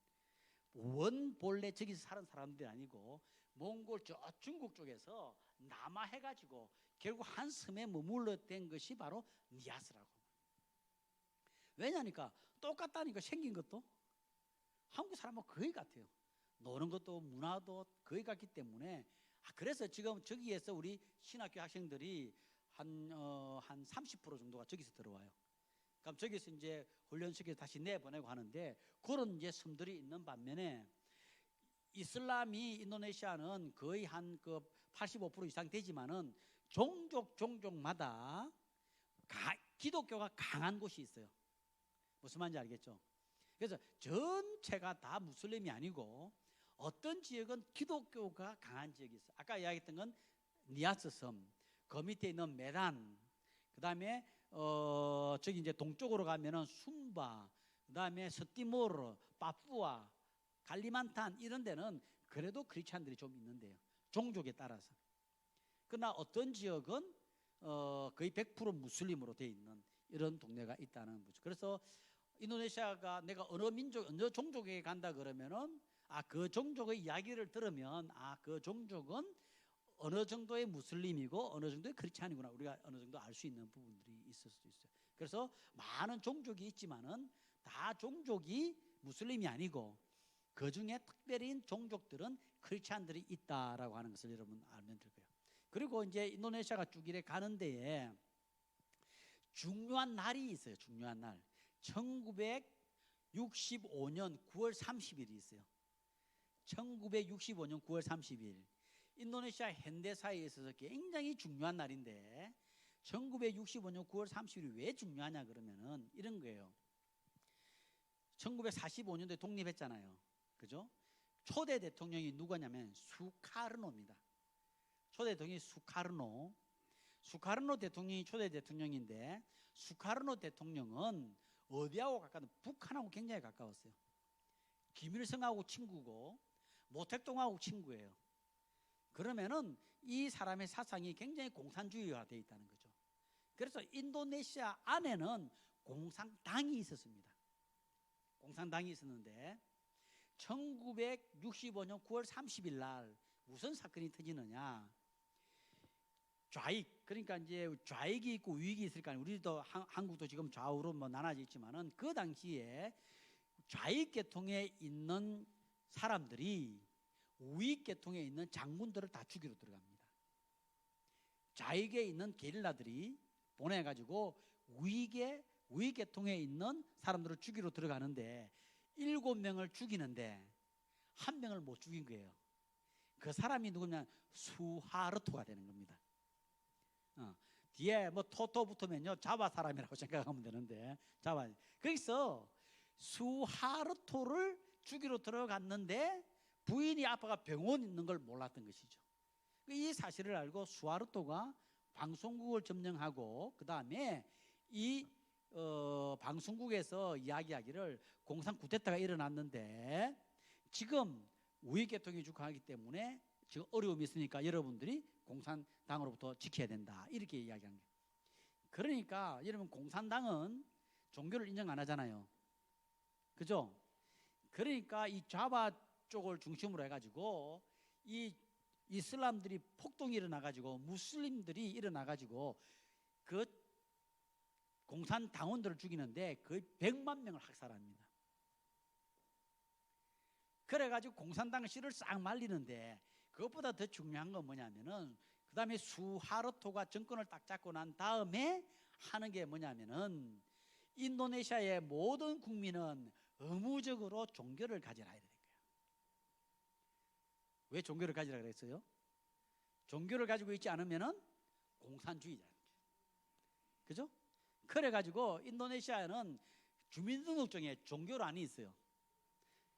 본래 저기서 사는 사람들이 아니고 몽골 저 중국 쪽에서 남하해가지고 결국 한 섬에 머물러 된 것이 바로 니아스라고. 왜냐니까 똑같다니까. 생긴 것도 한국 사람하고 거의 같아요. 노는 것도 문화도 거의 같기 때문에. 그래서 지금 저기에서 우리 신학교 학생들이 한 30% 정도가 저기서 들어와요. 그럼 저기서 이제 훈련시켜서 다시 내보내고 하는데, 그런 이제 섬들이 있는 반면에 이슬람이 인도네시아는 거의 한 85% 이상 되지만은 종족마다 기독교가 강한 곳이 있어요. 무슨 말인지 알겠죠? 그래서 전체가 다 무슬림이 아니고 어떤 지역은 기독교가 강한 지역이 있어요. 아까 이야기했던 건 니아스 섬, 그 밑에 있는 메단, 그 다음에 저기 이제 동쪽으로 가면은 숨바, 그 다음에 스티모르, 파푸아, 갈리만탄 이런 데는 그래도 크리스찬들이 좀 있는데요. 종족에 따라서. 그러나 어떤 지역은 거의 100% 무슬림으로 되어 있는 이런 동네가 있다는 거죠. 그래서 인도네시아가 내가 어느 종족에 간다 그러면은 그 종족의 이야기를 들으면 그 종족은 어느 정도의 무슬림이고 어느 정도의 크리스찬이구나, 우리가 어느 정도 알 수 있는 부분들이 있을 수도 있어요. 그래서 많은 종족이 있지만은 다 종족이 무슬림이 아니고 그 중에 특별한 종족들은 크리스찬들이 있다라고 하는 것을 여러분 알면 될 거예요. 그리고 이제 인도네시아가 쭉 이래 가는 데에 중요한 날이 있어요. 중요한 날. 1965년 9월 30일이 있어요. 1965년 9월 30일. 인도네시아 현대사에 있어서 굉장히 중요한 날인데, 1965년 9월 30일이 왜 중요하냐 그러면은 이런 거예요. 1945년도에 독립했잖아요. 그죠? 초대 대통령이 누구냐면 수카르노입니다. 초대 대통령이 수카르노 대통령이 초대 대통령인데, 수카르노 대통령은 어디하고 가까운, 북한하고 굉장히 가까웠어요. 김일성하고 친구고 모택동하고 친구예요. 그러면은 이 사람의 사상이 굉장히 공산주의화 되어 있다는 거죠. 그래서 인도네시아 안에는 공산당이 있었습니다. 공산당이 있었는데 1965년 9월 30일 날 무슨 사건이 터지느냐? 좌익, 그러니까 이제 좌익이 있고 우익이 있을 거 아니에요. 우리도 한국도 지금 좌우로 나눠져 있지만은 그 당시에 좌익 계통에 있는 사람들이 우익 계통에 있는 장군들을 다 죽이러 들어갑니다. 좌익에 있는 게릴라들이 보내가지고 우익 계통에 있는 사람들을 죽이러 들어가는데 7명을 죽이는데 1명을 못 죽인 거예요. 그 사람이 누구냐? 수하르토가 되는 겁니다. 뒤에 토토 붙으면요 자바 사람이라고 생각하면 되는데, 자바. 거기서 수하르토를 죽이러 들어갔는데 부인이 아빠가 병원 있는 걸 몰랐던 것이죠. 이 사실을 알고 수하르토가 방송국을 점령하고 그 다음에 이 방송국에서 이야기하기를 공산 쿠데타가 일어났는데 지금 우익계통이 주강하기 때문에 지금 어려움이 있으니까 여러분들이 공산당으로부터 지켜야 된다, 이렇게 이야기한 거예요. 그러니까 여러분, 공산당은 종교를 인정 안 하잖아요. 그죠? 그러니까 이 좌파 쪽을 중심으로 해가지고 이 이슬람들이 폭동이 일어나가지고 무슬림들이 일어나가지고 그 공산당원들을 죽이는데 거의 100만 명을 학살합니다. 그래가지고 공산당 씨를 싹 말리는데, 그것보다 더 중요한 건 뭐냐면은 그 다음에 수하르토가 정권을 딱 잡고 난 다음에 하는 게 뭐냐면은 인도네시아의 모든 국민은 의무적으로 종교를 가지라 해야 되는 거예요. 왜 종교를 가지라 그랬어요? 종교를 가지고 있지 않으면은 공산주의자라는 거죠. 그죠? 그래가지고 인도네시아는 주민등록증에 종교란이 있어요.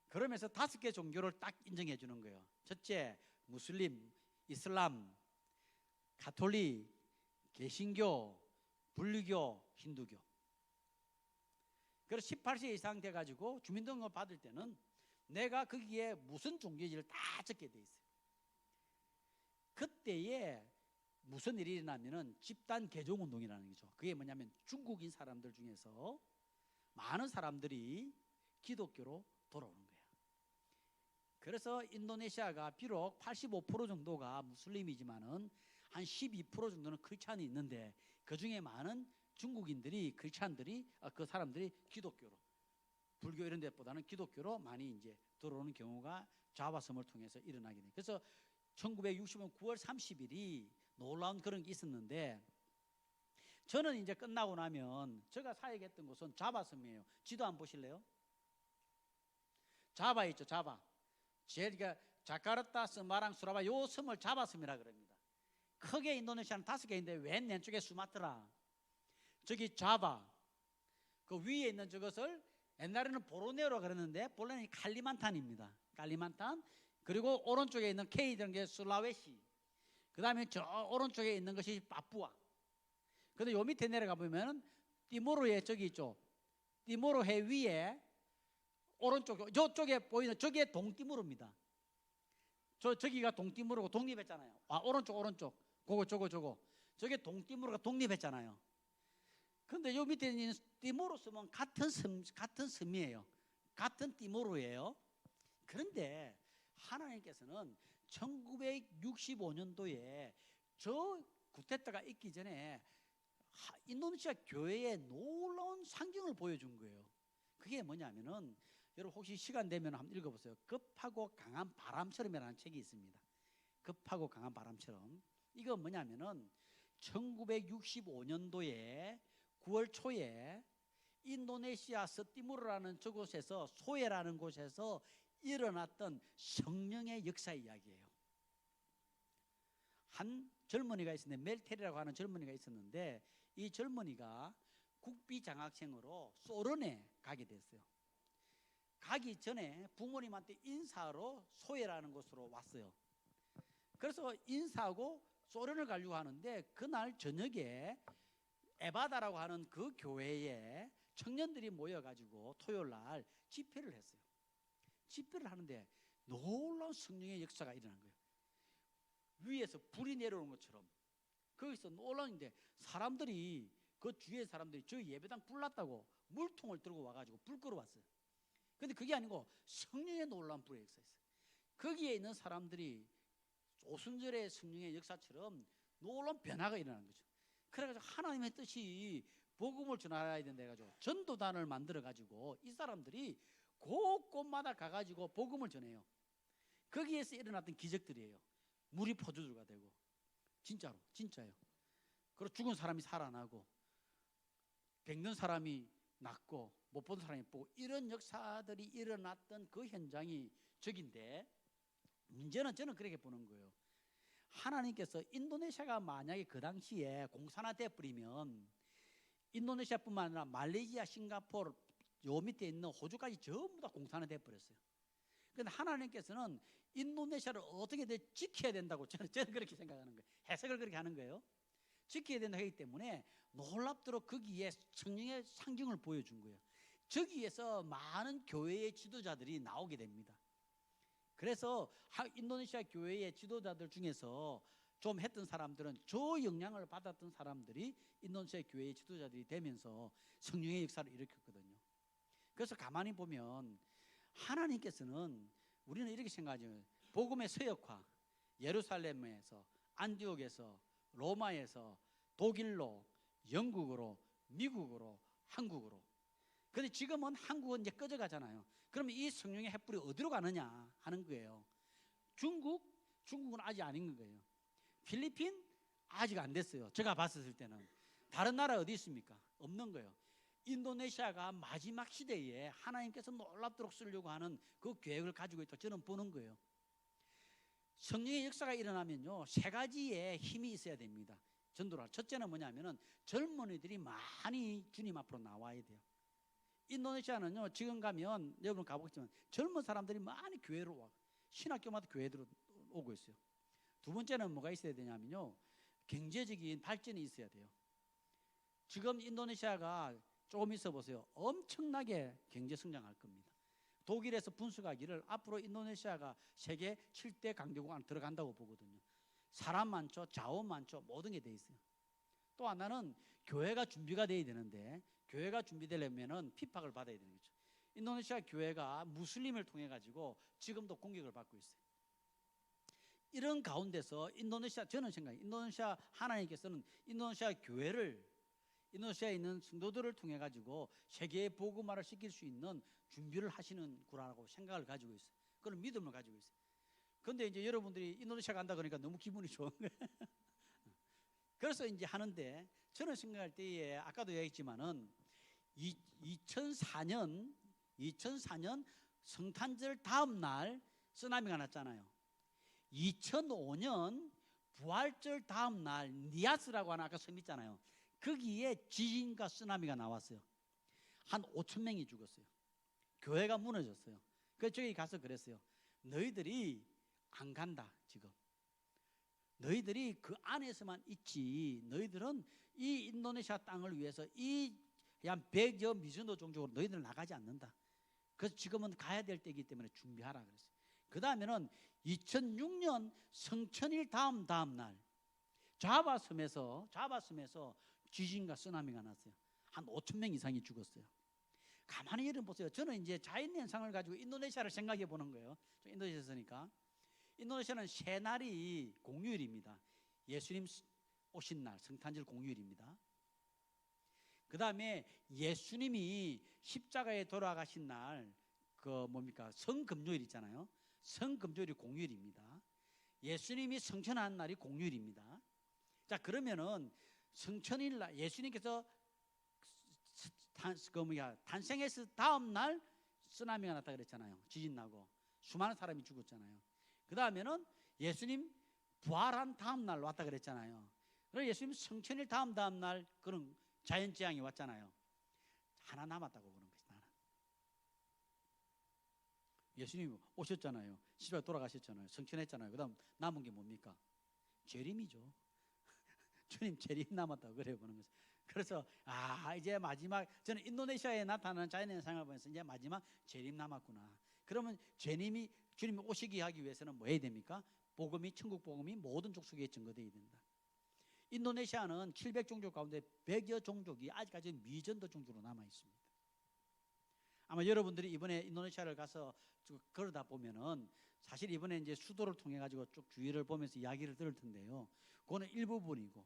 그러면서 5개 종교를 딱 인정해 주는 거예요. 첫째, 무슬림, 이슬람, 가톨릭, 개신교, 불교, 힌두교. 그래서 18세 이상 돼가지고 주민등록을 받을 때는 내가 거기에 무슨 종교인지를 다 적게 돼 있어요. 그때에 무슨 일이 일어나면은 집단 개종운동이라는 거죠. 그게 뭐냐면 중국인 사람들 중에서 많은 사람들이 기독교로 돌아오는 거예요. 그래서 인도네시아가 비록 85% 정도가 무슬림이지만은 한 12% 정도는 크리스찬이 있는데 그 중에 많은 중국인들이 크리스찬들이 그 사람들이 기독교로 불교 이런 데보다는 기독교로 많이 이제 들어오는 경우가 자바섬을 통해서 일어나게 돼요. 그래서 1960년 9월 30일이 놀라운 그런 게 있었는데 저는 이제 끝나고 나면 제가 사역했던 곳은 자바섬이에요. 지도 한번 보실래요? 자바 있죠, 자바. 제가 자카르타, 스마랑, 수라바 요 섬을 자바섬이라 그럽니다. 크게 인도네시아는 5개인데 왼 왼쪽에 수마트라, 저기 자바, 그 위에 있는 저것을 옛날에는 보르네오라 그랬는데 본래는 칼리만탄입니다. 칼리만탄. 그리고 오른쪽에 있는 K 이런 게 술라웨시. 그 다음에 저 오른쪽에 있는 것이 파푸아. 근데 요 밑에 내려가 보면 티모르해 저기 있죠. 티모르해 위에 오른쪽 저쪽에 보이는 저게 동티모르입니다. 저기가 동티모르고 독립했잖아요. 아, 오른쪽 그거 저거 저게 동티모르가 독립했잖아요. 근데 요 밑에 있는 티모르 섬은 같은 섬이에요. 같은 티모르예요. 그런데 하나님께서는 1965년도에 저 쿠데타가 있기 전에 인도네시아 교회에 놀라운 상징을 보여준 거예요. 그게 뭐냐면은 여러분 혹시 시간 되면 한번 읽어보세요. 급하고 강한 바람처럼이라는 책이 있습니다. 급하고 강한 바람처럼. 이거 뭐냐면은 1965년도에 9월 초에 인도네시아 스티무르라는 저곳에서 소에라는 곳에서 일어났던 성령의 역사의 이야기예요. 한 젊은이가 있었는데 멜테리라고 하는 젊은이가 있었는데 이 젊은이가 국비 장학생으로 소련에 가게 됐어요. 가기 전에 부모님한테 인사로 소에라는 곳으로 왔어요. 그래서 인사하고 소련을 가려고 하는데 그날 저녁에 에바다라고 하는 그 교회에 청년들이 모여가지고 토요일 날 집회를 했어요. 집회를 하는데 놀라운 성령의 역사가 일어난 거예요. 위에서 불이 내려오는 것처럼 거기서 놀라운데 사람들이 그 주위의 사람들이 저 예배당 불 났다고 물통을 들고 와가지고 불 끌어왔어요. 근데 그게 아니고 성령의 놀라운 불의 역사였어요. 거기에 있는 사람들이 오순절의 성령의 역사처럼 놀라운 변화가 일어나는 거죠. 그래가지고 하나님의 뜻이 복음을 전하야 된다 해가지고 전도단을 만들어가지고 이 사람들이 곳곳마다 가가지고 복음을 전해요. 거기에서 일어났던 기적들이에요. 물이 포도주가 되고 진짜요. 그리고 죽은 사람이 살아나고 병든 사람이 낫고 못 본 사람이 보고 이런 역사들이 일어났던 그 현장이 저긴데 문제는 저는 그렇게 보는 거예요. 하나님께서 인도네시아가 만약에 그 당시에 공산화돼 버리면 인도네시아뿐만 아니라 말레이시아, 싱가포르 요 밑에 있는 호주까지 전부 다 공산화돼 버렸어요. 그런데 하나님께서는 인도네시아를 어떻게든 지켜야 된다고 저는 그렇게 생각하는 거예요. 해석을 그렇게 하는 거예요. 지켜야 된다 하기 때문에 놀랍도록 거기에 성령의 상징을 보여준 거예요. 저기에서 많은 교회의 지도자들이 나오게 됩니다. 그래서 인도네시아 교회의 지도자들 중에서 좀 했던 사람들은 저 영향을 받았던 사람들이 인도네시아 교회의 지도자들이 되면서 성령의 역사를 일으켰거든요. 그래서 가만히 보면 하나님께서는 우리는 이렇게 생각하죠. 복음의 서역화, 예루살렘에서, 안디옥에서, 로마에서, 독일로, 영국으로, 미국으로, 한국으로. 그런데 지금은 한국은 이제 꺼져가잖아요. 그러면 이 성령의 횃불이 어디로 가느냐 하는 거예요. 중국은 아직 아닌 거예요. 필리핀 아직 안 됐어요. 제가 봤을 때는. 다른 나라 어디 있습니까? 없는 거예요. 인도네시아가 마지막 시대에 하나님께서 놀랍도록 쓰려고 하는 그 계획을 가지고 있다고 저는 보는 거예요. 성령의 역사가 일어나면요, 세 가지의 힘이 있어야 됩니다. 전도를. 첫째는 뭐냐면은 젊은이들이 많이 주님 앞으로 나와야 돼요. 인도네시아는요, 지금 가면 여러분 가보겠지만 젊은 사람들이 많이 교회로 와. 신학교마다 교회로 오고 있어요. 두 번째는 뭐가 있어야 되냐면요, 경제적인 발전이 있어야 돼요. 지금 인도네시아가 조금 있어 보세요. 엄청나게 경제 성장할 겁니다. 독일에서 분석하기를 앞으로 인도네시아가 세계 7대 강대국 안에 들어간다고 보거든요. 사람 많죠, 자원 많죠, 모든 게 돼 있어요. 또 하나는 교회가 준비가 돼야 되는데, 교회가 준비되려면은 핍박을 받아야 되는 거죠. 인도네시아 교회가 무슬림을 통해 가지고 지금도 공격을 받고 있어요. 이런 가운데서 저는 생각해요. 인도네시아 하나님께서는 인도네시아 교회를, 인도네시아에 있는 성도들을 통해 가지고 세계에 복음화를 시킬 수 있는 준비를 하시는 구라라고 생각을 가지고 있어요. 그런 믿음을 가지고 있어요. 그런데 이제 여러분들이 인도네시아 간다 그러니까 너무 기분이 좋은 거예요. 그래서 이제 하는데, 저는 생각할 때에 아까도 얘기했지만은 2004년 성탄절 다음 날 쓰나미가 났잖아요. 2005년 부활절 다음 날 니아스라고 하는 아까 섬 있잖아요. 거기에 지진과 쓰나미가 나왔어요. 한 5천 명이 죽었어요. 교회가 무너졌어요. 그래서 저기 가서 그랬어요. 너희들이 안 간다. 지금 너희들이 그 안에서만 있지, 너희들은 이 인도네시아 땅을 위해서 이 한 100여 미전도 종족으로 너희들은 나가지 않는다. 그래서 지금은 가야 될 때이기 때문에 준비하라 그랬어요. 그 다음에는 2006년 성천일 다음 날 자바섬에서 지진과 쓰나미가 났어요. 한 5천 명 이상이 죽었어요. 가만히 여러분 보세요. 저는 이제 자연현상을 가지고 인도네시아를 생각해 보는 거예요. 인도네시아에서니까. 인도네시아는 세 날이 공휴일입니다. 예수님 오신 날, 성탄절 공휴일입니다. 그 다음에 예수님이 십자가에 돌아가신 날, 성금요일 있잖아요. 성금요일이 공휴일입니다. 예수님이 성천한 날이 공휴일입니다. 자, 그러면은 성천일 날 예수님께서 탄생했을 다음 날 쓰나미가 났다 그랬잖아요. 지진 나고 수많은 사람이 죽었잖아요. 그 다음에는 예수님 부활한 다음 날 왔다 그랬잖아요. 그래서 예수님 성천일 다음 날 그런 자연재앙이 왔잖아요. 하나 남았다고 그런 것이 하나. 예수님 오셨잖아요. 십자가에 돌아가셨잖아요. 성천했잖아요. 그 다음 남은 게 뭡니까? 재림이죠. 주님 재림 남았다고 그래 보는 거죠. 그래서 이제 마지막, 저는 인도네시아에 나타나는 자연현상을 보면서 이제 마지막 재림 남았구나. 그러면 주님이 오시기 하기 위해서는 뭐 해야 됩니까? 천국 복음이 모든 족속에 증거되어야 된다. 인도네시아는 700종족 가운데 100여 종족이 아직까지 미전도 종족으로 남아 있습니다. 아마 여러분들이 이번에 인도네시아를 가서 쭉 걸어다 보면은, 사실 이번에 이제 수도를 통해 가지고 쭉 주위를 보면서 이야기를 들을 텐데요. 그거는 일부분이고,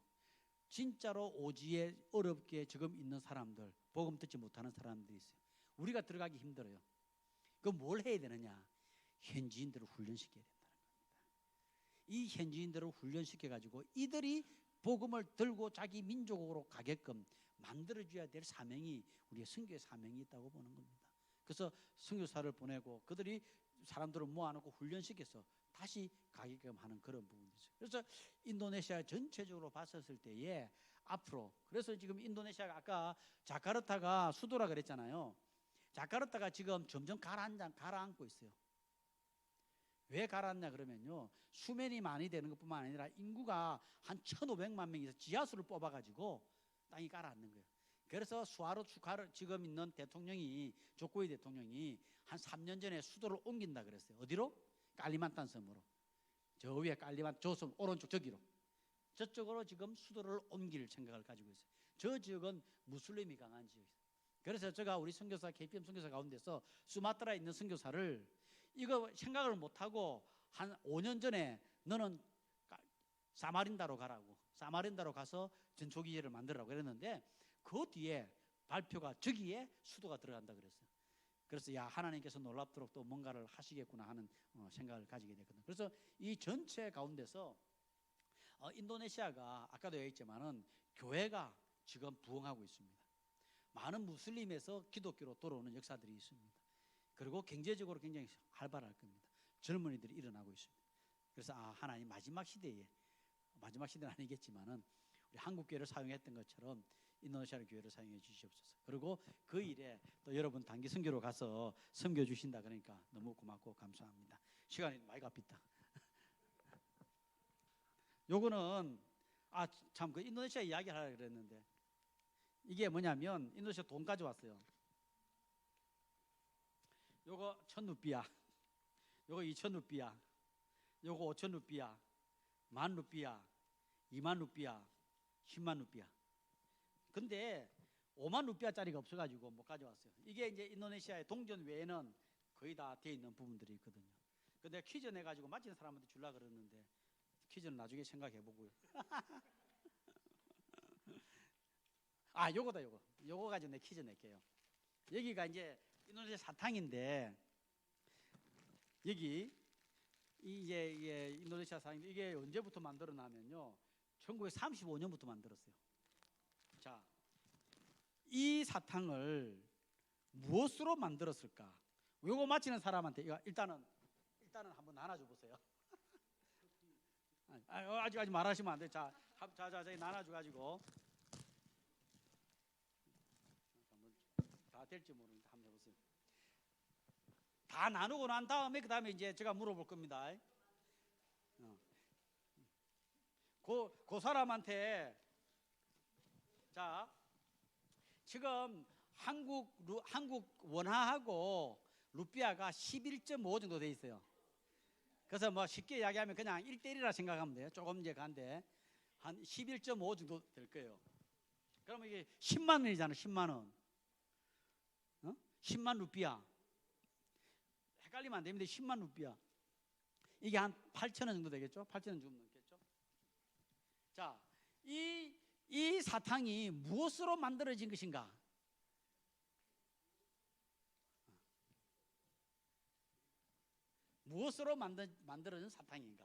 진짜로 오지에 어렵게 지금 있는 사람들, 복음 듣지 못하는 사람들이 있어요. 우리가 들어가기 힘들어요. 그럼 뭘 해야 되느냐? 현지인들을 훈련시켜야 된다는 겁니다. 이 현지인들을 훈련시켜 가지고 이들이 복음을 들고 자기 민족으로 가게끔 만들어줘야 될 사명이, 우리의 선교의 사명이 있다고 보는 겁니다. 그래서 선교사를 보내고 그들이 사람들을 모아놓고 훈련시켜서 다시 가게끔 하는 그런 부분이죠. 그래서 인도네시아 전체적으로 봤었을 때에 앞으로, 그래서 지금 인도네시아가 아까 자카르타가 수도라 그랬잖아요. 자카르타가 지금 점점 가라앉고 있어요. 왜 가라앉냐 그러면요, 수면이 많이 되는 것뿐만 아니라 인구가 한 1,500만 명이서 지하수를 뽑아가지고 땅이 가라앉는 거예요. 그래서 수하루 지금 있는 대통령이, 조코이 대통령이 한 3년 전에 수도를 옮긴다 그랬어요. 어디로? 깔리만탄 섬으로. 저 위에 저섬 오른쪽 저쪽으로 지금 수도를 옮길 생각을 가지고 있어요. 저 지역은 무슬림이 강한 지역이에요. 그래서 제가 우리 선교사, KPM 선교사 가운데서 수마트라에 있는 선교사를 이거 생각을 못하고 한 5년 전에 너는 사마린다로 가서 전초기지를 만들라고 그랬는데, 그 뒤에 발표가 저기에 수도가 들어간다 그랬어요. 그래서 하나님께서 놀랍도록 또 뭔가를 하시겠구나 하는 생각을 가지게 됐거든요. 그래서 이 전체 가운데서 인도네시아가 아까도 얘기했지만은 교회가 지금 부흥하고 있습니다. 많은 무슬림에서 기독교로 돌아오는 역사들이 있습니다. 그리고 경제적으로 굉장히 활발할 겁니다. 젊은이들이 일어나고 있습니다. 그래서 하나님 마지막 시대는 아니겠지만은 우리 한국 교회를 사용했던 것처럼 인도네시아 교회를 사용해 주시옵소서. 그리고 그 일에 또 여러분 단기 선교로 가서 섬겨 주신다 그러니까 너무 고맙고 감사합니다. 시간이 많이 값있다. 요거는 참 그 인도네시아 이야기 하려고 그랬는데 이게 뭐냐면 인도네시아 돈 가져왔어요. 요거 1,000루피야, 요거 2,000루피야, 요거 5,000루피야, 10,000루피야, 20,000루피야, 100,000루피야. 근데 50,000루피야짜리가 없어가지고 못 가져왔어요. 이게 이제 인도네시아의 동전 외에는 거의 다 돼 있는 부분들이 있거든요. 근데 퀴즈 내가지고 맞히는 사람한테 줄라 그러는데 퀴즈는 나중에 생각해보고요. 요거 가지고 내 퀴즈 낼게요. 여기가 이제 인도네시아 사탕인데 여기 이게 인도네시아 사탕인데 이게 언제부터 만들어나면요 1935년부터 만들었어요. 자, 이 사탕을 무엇으로 만들었을까? 요거 맞히는 사람한테 일단은 한번 나눠줘 보세요. 아직 말하시면 안 돼. 자, 나눠줘 가지고 다 될지 모르니까 한번 해보세요. 다 나누고 난 다음에 그다음에 이제 제가 물어볼 겁니다. 그 사람한테 자 지금 한국 원화하고 루피아가 11.5 정도 돼 있어요. 그래서 뭐 쉽게 이야기하면 그냥 1대1이라 생각하면 돼요. 조금 이제 간데 한 11.5 정도 될 거예요. 그러면 이게 10만 원이잖아. 10만 원. 10만 루피아. 헷갈리면 안 됩니다. 10만 루피아. 이게 한 8,000원 정도 되겠죠? 8,000원 좀 넘겠죠? 자, 이 사탕이 무엇으로 만들어진 것인가? 무엇으로 만들어진 사탕인가?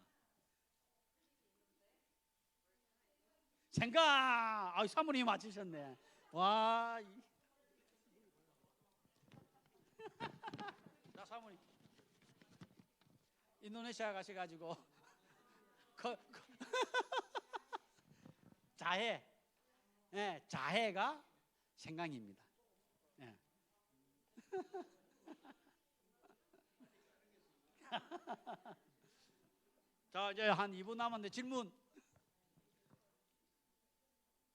생각! 사모님이 맞추셨네. 와. 자, 사모님. 인도네시아 가셔가지고 자해. 예, 자해가 생강입니다. 예. 자, 이제 한 2분 남았는데 질문.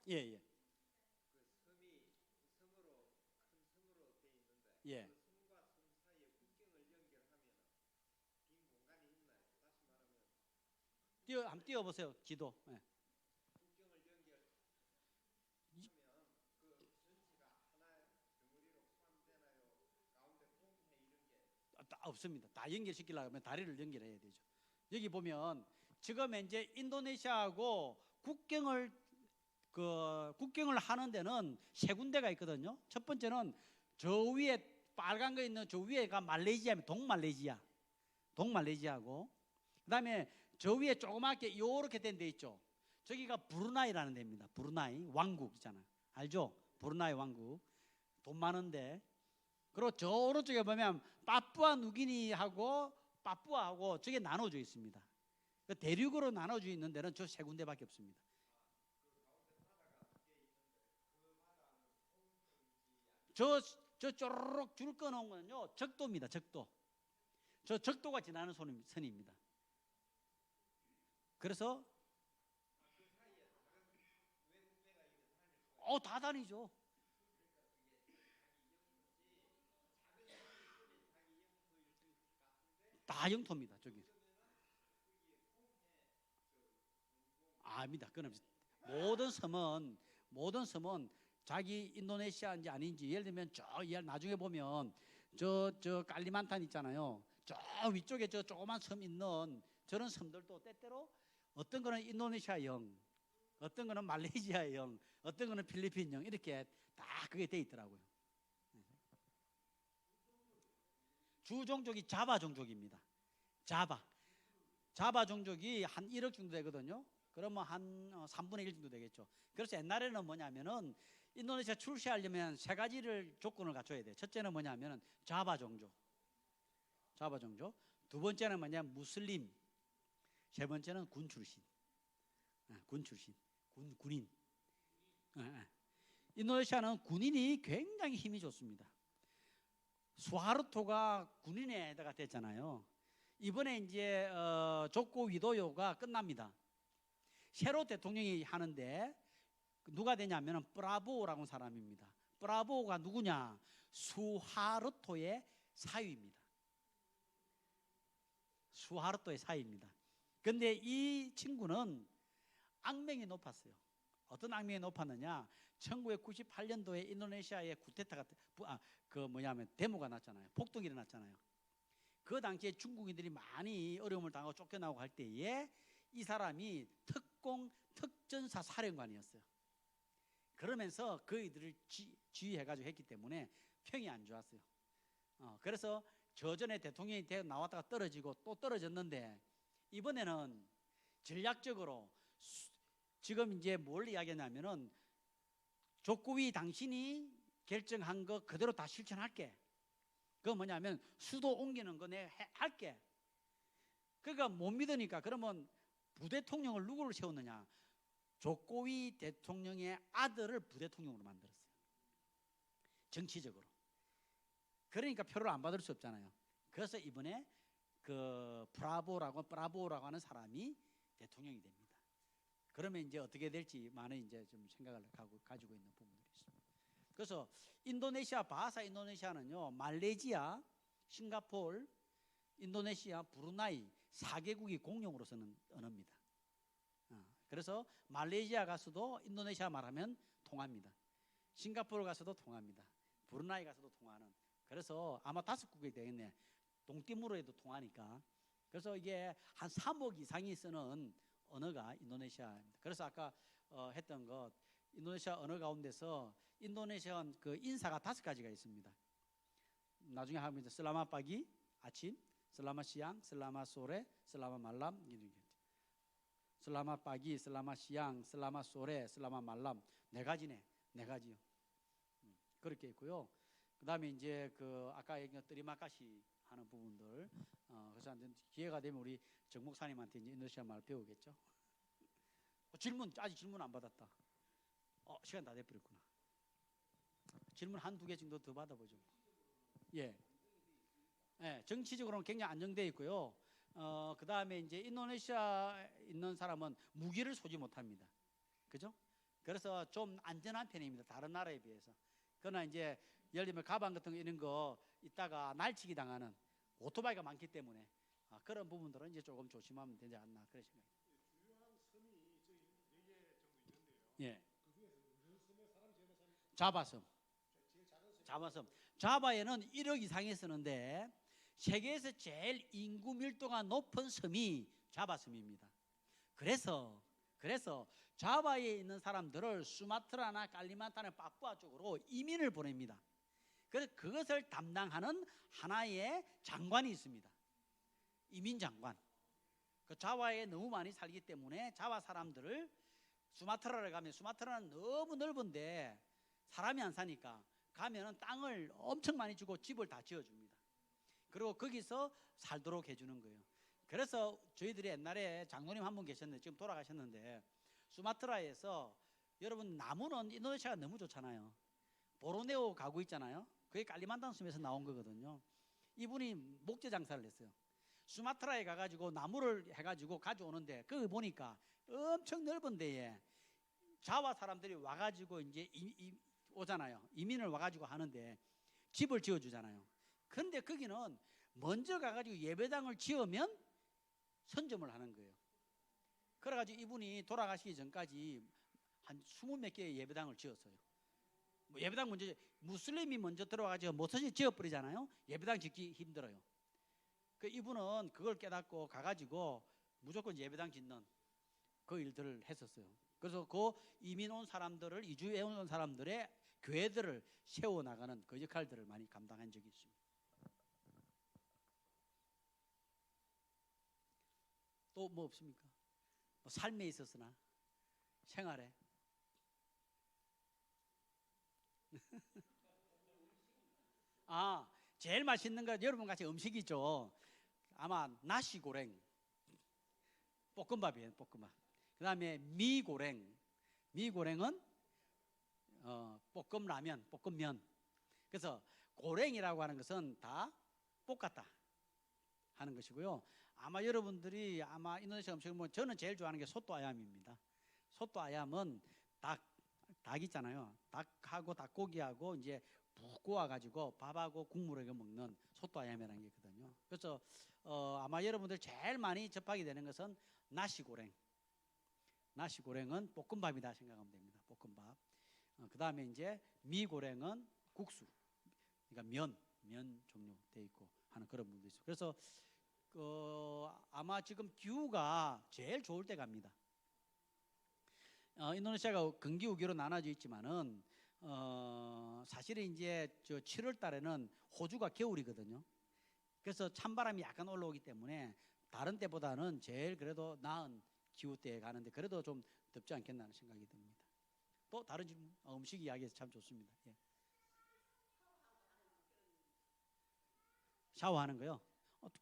예. 예. 한번 띄워보세요. 지도. 예. 없습니다. 다 연결시키려고 하면 다리를 연결해야 되죠. 여기 보면 지금 이제 인도네시아하고 국경을 하는 데는 세 군데가 있거든요. 첫 번째는 저 위에 빨간 거 있는 저 위에가 말레이시아입니다. 동말레이시아고 그다음에 저 위에 조그맣게 이렇게 된 데 있죠. 저기가 브루나이라는 데입니다. 브루나이 왕국이잖아요. 알죠? 브루나이 왕국. 돈 많은데. 그리고 저 오른쪽에 보면 파푸아 누기니하고 파푸아하고 저게 나눠져 있습니다. 그 대륙으로 나눠져 있는 데는 저 세 군데밖에 없습니다. 저 쪼르륵 줄 끊어온 거는요 적도입니다. 적도. 저 적도가 지나는 선입니다. 그래서 다 다니죠. 다 영토입니다. 저기. 아닙니다. 그건 모든 섬은 자기 인도네시아인지 아닌지 예를 들면 나중에 보면 저 깔리만탄 있잖아요. 저 위쪽에 저 조그만 섬 있는 저런 섬들도 때때로 어떤 거는 인도네시아형, 어떤 거는 말레이시아형, 어떤 거는 필리핀형 이렇게 다 그게 돼 있더라고요. 주 종족이 자바 종족입니다. 자바 종족이 한 1억 정도 되거든요. 그러면 한 3분의 1 정도 되겠죠. 그래서 옛날에는 뭐냐면은 인도네시아 출시하려면 세 가지를 조건을 갖춰야 돼. 첫째는 뭐냐면 자바 종교. 자바 종교. 두 번째는 뭐냐 무슬림. 세 번째는 군 출신. 군 출신. 군인. 인도네시아는 군인이 굉장히 힘이 좋습니다. 수하르토가 군인에다가 됐잖아요. 이번에 이제 조코 위도요가 끝납니다. 새로 대통령이 하는데 누가 되냐면 브라보라고 하는 사람입니다. 브라보가 누구냐? 수하르토의 사위입니다. 수하르토의 사위입니다. 근데 이 친구는 악명이 높았어요. 어떤 악명이 높았느냐? 1998년도에 인도네시아의 쿠데타가 데모가 났잖아요. 폭동이 일어났잖아요. 그 당시에 중국인들이 많이 어려움을 당하고 쫓겨나고 할 때에 이 사람이 특전사 사령관이었어요. 그러면서 그이들을 지휘해가지고 했기 때문에 평이 안 좋았어요. 그래서 저전에 대통령이 나왔다가 떨어지고 또 떨어졌는데 이번에는 전략적으로 지금 이제 뭘 이야기하냐면은 조코위 당신이 결정한 거 그대로 다 실천할게. 그거 뭐냐면 수도 옮기는 거 내가 할게. 그러니까 못 믿으니까 그러면 부대통령을 누구를 세웠느냐? 조코위 대통령의 아들을 부대통령으로 만들었어요. 정치적으로. 그러니까 표를 안 받을 수 없잖아요. 그래서 이번에 그 브라보라고 하는 사람이 대통령이 됩니다. 그러면 이제 어떻게 될지 많은 이제 좀 생각을 가지고 있는 부분들이 있습니다. 그래서 바하사 인도네시아는요, 말레이시아, 싱가포르, 인도네시아, 브루나이 4개국이 공용으로 쓰는 언어입니다. 그래서 말레이시아 가서도 인도네시아 말하면 통합니다. 싱가포르 가서도 통합니다. 브루나이 가서도 통하는. 그래서 아마 5국이 되겠네. 동띠무르에도 통하니까. 그래서 이게 한 3억 이상이 쓰는 언어가 인도네시아입니다. 그래서 아까 했던 것 인도네시아 언어 가운데서 인도네시아 그 인사가 5가지가 있습니다. 나중에 하면 이제 슬라마 빠기 아침, 슬라마 시앙, 슬라마 소레, 슬라마 말람 이렇게. 슬라마 빠기, 슬라마 시앙, 슬라마 소레, 슬라마 말람 4가지네. 4가지요. 그렇게 있고요. 그다음에 이제 그 아까 얘기한 뜨리마카시 하는 부분들. 그래서 기회가 되면 우리 정 목사님한테 이제 인도네시아 말 배우겠죠. 아직 질문 안 받았다. 시간 다 돼버렸구나. 질문 1-2개 정도 더 받아보죠. 예. 예, 정치적으로는 굉장히 안정되어 있고요. 그 다음에 이제 인도네시아 있는 사람은 무기를 소지 못합니다. 그죠? 그래서 좀 안전한 편입니다. 다른 나라에 비해서. 그러나 이제 예를 들면 가방 같은 거 이런 거 있다가 날치기 당하는 오토바이가 많기 때문에 그런 부분들은 이제 조금 조심하면 되지 않나 그런 생각입니다. 주요한 섬이 저희 4개 정도 있는데요. 예. 그 중에서 어느 섬에 사람 제일 많이 삽니까? 자바섬. 제일 작은 섬. 자바섬. 자바에는 1억 이상이 쓰는데 세계에서 제일 인구 밀도가 높은 섬이 자바섬입니다. 그래서 자바에 있는 사람들을 수마트라나 칼리만탄의 파푸아 쪽으로 이민을 보냅니다. 그래서 그것을 담당하는 하나의 장관이 있습니다. 이민 장관. 그 자와에 너무 많이 살기 때문에 자와 사람들을 수마트라를 가면 수마트라는 너무 넓은데 사람이 안 사니까 가면은 땅을 엄청 많이 주고 집을 다 지어줍니다. 그리고 거기서 살도록 해주는 거예요. 그래서 저희들이 옛날에 장로님 한 분 계셨는데 지금 돌아가셨는데 수마트라에서 여러분 나무는 인도네시아가 너무 좋잖아요. 보르네오 가구 있잖아요. 그게 칼리만탄 섬에서 나온 거거든요. 이분이 목재 장사를 했어요. 수마트라에 가가지고 나무를 해가지고 가져오는데 거기 보니까 엄청 넓은 데에 자와 사람들이 와가지고 이제 오잖아요. 이민을 와가지고 하는데 집을 지어주잖아요. 근데 거기는 먼저 가가지고 예배당을 지으면 선점을 하는 거예요. 그래가지고 이분이 돌아가시기 전까지 한 20몇 개의 예배당을 지었어요. 뭐 예배당 먼저 무슬림이 먼저 들어가가지고 뭐든지 지어버리잖아요. 예배당 짓기 힘들어요. 그 이분은 그걸 깨닫고 가가지고 무조건 예배당 짓는 그 일들을 했었어요. 그래서 그 이민 온 사람들을 이주해 온 사람들의 교회들을 세워나가는 그 역할들을 많이 감당한 적이 있습니다. 또 뭐 없습니까? 뭐 삶에 있어서나 생활에 아, 제일 맛있는 거 여러분 같이 음식이죠. 아마 나시고랭, 볶음밥이에요, 볶음밥. 그다음에 미고랭, 미고랭은 볶음 라면, 볶음면. 그래서 고랭이라고 하는 것은 다 볶았다 하는 것이고요. 아마 여러분들이 아마 인도네시아 음식을 보면 저는 제일 좋아하는 게 소또 아얌입니다. 소또 아얌은 닭 있잖아요. 닭하고 닭고기하고 이제 푹 구워가지고 밥하고 국물하고 먹는 소또 아얌이라는 게 있거든요. 그래서 아마 여러분들 제일 많이 접하게 되는 것은 나시고랭. 나시고랭은 볶음밥이다 생각하면 됩니다. 볶음밥. 그 다음에 이제 미고랭은 국수. 그러니까 면 종류 돼 있고 하는 그런 부분도 있어요. 그래서 아마 지금 기후가 제일 좋을 때 갑니다. 인도네시아가 건기우기로 나눠져 있지만은 사실은 이제 저 7월 달에는 호주가 겨울이거든요. 그래서 찬바람이 약간 올라오기 때문에 다른 때보다는 제일 그래도 나은 기후 때에 가는데 그래도 좀 덥지 않겠나 하는 생각이 듭니다. 또 다른 질문, 음식 이야기해서 참 좋습니다. 예. 샤워하는 거요.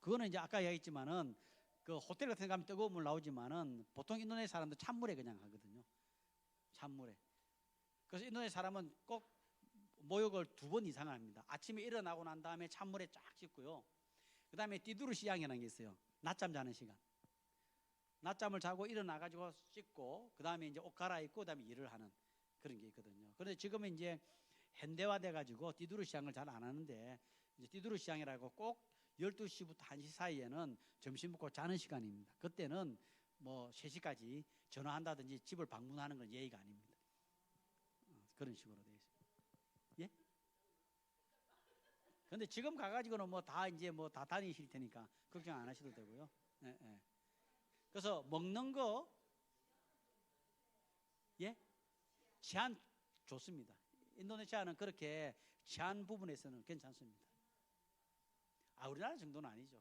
그거는 이제 아까 이야기했지만은 그 호텔 같은 데 가면 뜨거운 물 나오지만은 보통 인도네시아 사람들 찬물에 그냥 하거든요. 찬물에. 그래서 인도네시아 사람은 꼭 목욕을 2번 이상 합니다. 아침에 일어나고 난 다음에 찬물에 쫙 씻고요. 그 다음에 띠두르 시양이라는 게 있어요. 낮잠 자는 시간. 낮잠을 자고 일어나가지고 씻고 그 다음에 이제 옷 갈아입고 그 다음에 일을 하는 그런 게 있거든요. 그런데 지금은 이제 현대화돼가지고 띠두르 시양을 잘 안 하는데 이제 띠두르 시양이라고 꼭 12시부터 1시 사이에는 점심 먹고 자는 시간입니다. 그때는 뭐 3시까지 전화한다든지 집을 방문하는 건 예의가 아닙니다. 그런 식으로 되어 있습니다. 예? 근데 지금 가가지고는 뭐 다 이제 뭐 다 다니실 테니까 걱정 안 하셔도 되고요. 예, 예. 그래서 먹는 거, 예? 치안 좋습니다. 인도네시아는 그렇게 치안 부분에서는 괜찮습니다. 우리나라 정도는 아니죠.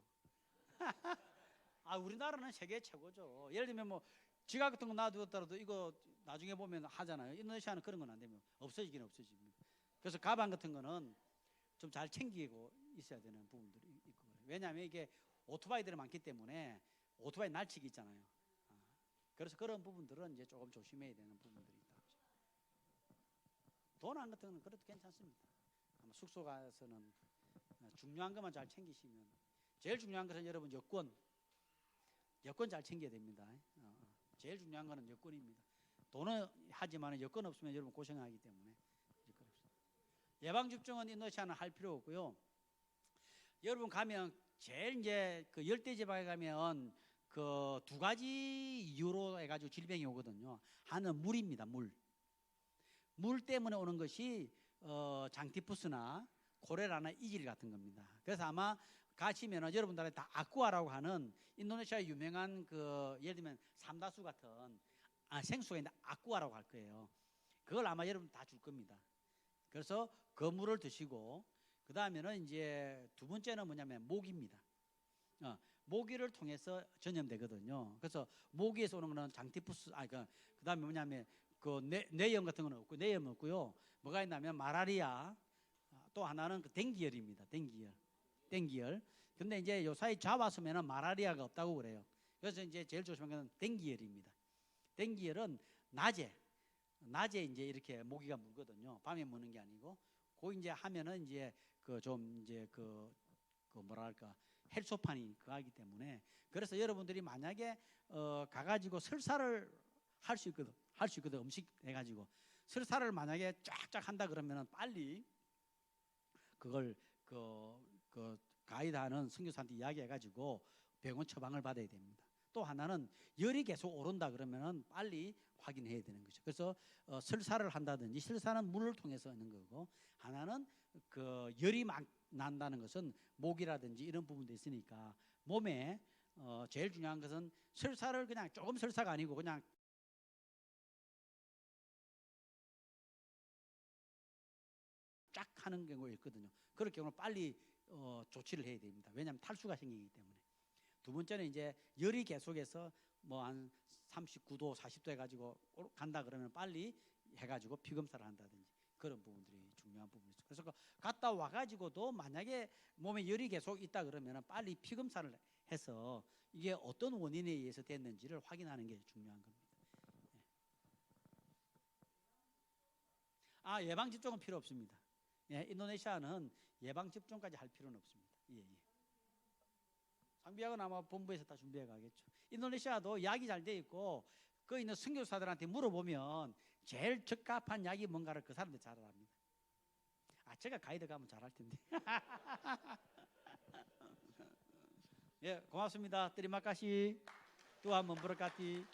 우리나라는 세계 최고죠. 예를 들면 뭐 지갑 같은 거 놔두었더라도 이거 나중에 보면 하잖아요. 인도네시아는 그런 건 안 되면 없어지긴 없어집니다. 그래서 가방 같은 거는 좀 잘 챙기고 있어야 되는 부분들이 있고 그래요. 왜냐하면 이게 오토바이들이 많기 때문에 오토바이 날치기 있잖아요. 그래서 그런 부분들은 이제 조금 조심해야 되는 부분들이 있다. 도난 같은 거는 그래도 괜찮습니다. 아마 숙소 가서는 중요한 것만 잘 챙기시면 제일 중요한 것은 여러분 여권 잘 챙겨야 됩니다. 제일 중요한 것은 여권입니다. 돈은 하지만 여권 없으면 여러분 고생하기 때문에 예방접종은 인도네시아는 할 필요 없고요. 여러분 가면 제일 이제 그 열대지방에 가면 그 2가지 이유로 해가지고 질병이 오거든요. 하나는 물입니다. 물 때문에 오는 것이 장티푸스나 콜레라나 이질 같은 겁니다. 그래서 아마 가시면은 여러분들한테 다 아쿠아라고 하는 인도네시아 유명한 그 예를 들면 삼다수 같은 생수가 있는데 아쿠아라고 할 거예요. 그걸 아마 여러분 다 줄 겁니다. 그래서 그 물을 드시고 그 다음에는 이제 2번째는 뭐냐면 모기입니다. 모기를 통해서 전염되거든요. 그래서 모기에서 오는 거는 장티푸스 그 다음에 뭐냐면 그 뇌염 같은 거는 없고 뇌염 없고요. 뭐가 있냐면 마라리아 또 하나는 그 댕기열입니다. 댕기열. 근데 이제 요사이 잡았으면은 마라리아가 없다고 그래요. 그래서 이제 제일 조심한 건 댕기열입니다. 댕기열은 낮에 이제 이렇게 모기가 물거든요. 밤에 무는 게 아니고, 그 이제 하면은 이제 그 좀 이제 그 뭐랄까 헬소판이 그하기 때문에 그래서 여러분들이 만약에 가가지고 설사를 할 수 있거든. 음식 해가지고 설사를 만약에 쫙쫙 한다 그러면은 빨리 그걸 그 가이드하는 선교사한테 이야기해가지고 병원 처방을 받아야 됩니다. 또 하나는 열이 계속 오른다 그러면은 빨리 확인해야 되는 거죠. 그래서 설사를 한다든지 설사는 물을 통해서 하는 거고 하나는 그 열이 막 난다는 것은 목이라든지 이런 부분도 있으니까 몸에 제일 중요한 것은 설사를 그냥 조금 설사가 아니고 그냥 쫙 하는 경우가 있거든요. 그럴 경우는 빨리 조치를 해야 됩니다. 왜냐하면 탈수가 생기기 때문에. 2번째는 이제 열이 계속해서 뭐 한 39도, 40도 해가지고 간다 그러면 빨리 해가지고 피검사를 한다든지 그런 부분들이 중요합니다. 중요한 부분이죠. 그래서 갔다 와가지고도 만약에 몸에 열이 계속 있다 그러면 빨리 피 검사를 해서 이게 어떤 원인에 의해서 됐는지를 확인하는 게 중요한 겁니다. 예방 접종은 필요 없습니다. 인도네시아는 예방 접종까지 할 필요는 없습니다. 상비약은 아마 본부에서 다 준비해 가겠죠. 인도네시아도 약이 잘 돼 있고 그 있는 선교사들한테 물어보면 제일 적합한 약이 뭔가를 그 사람들 잘 압니다. 제가 가이드 가면 잘할 텐데. 고맙습니다. 뜨리마카시 또 한번 부르카티.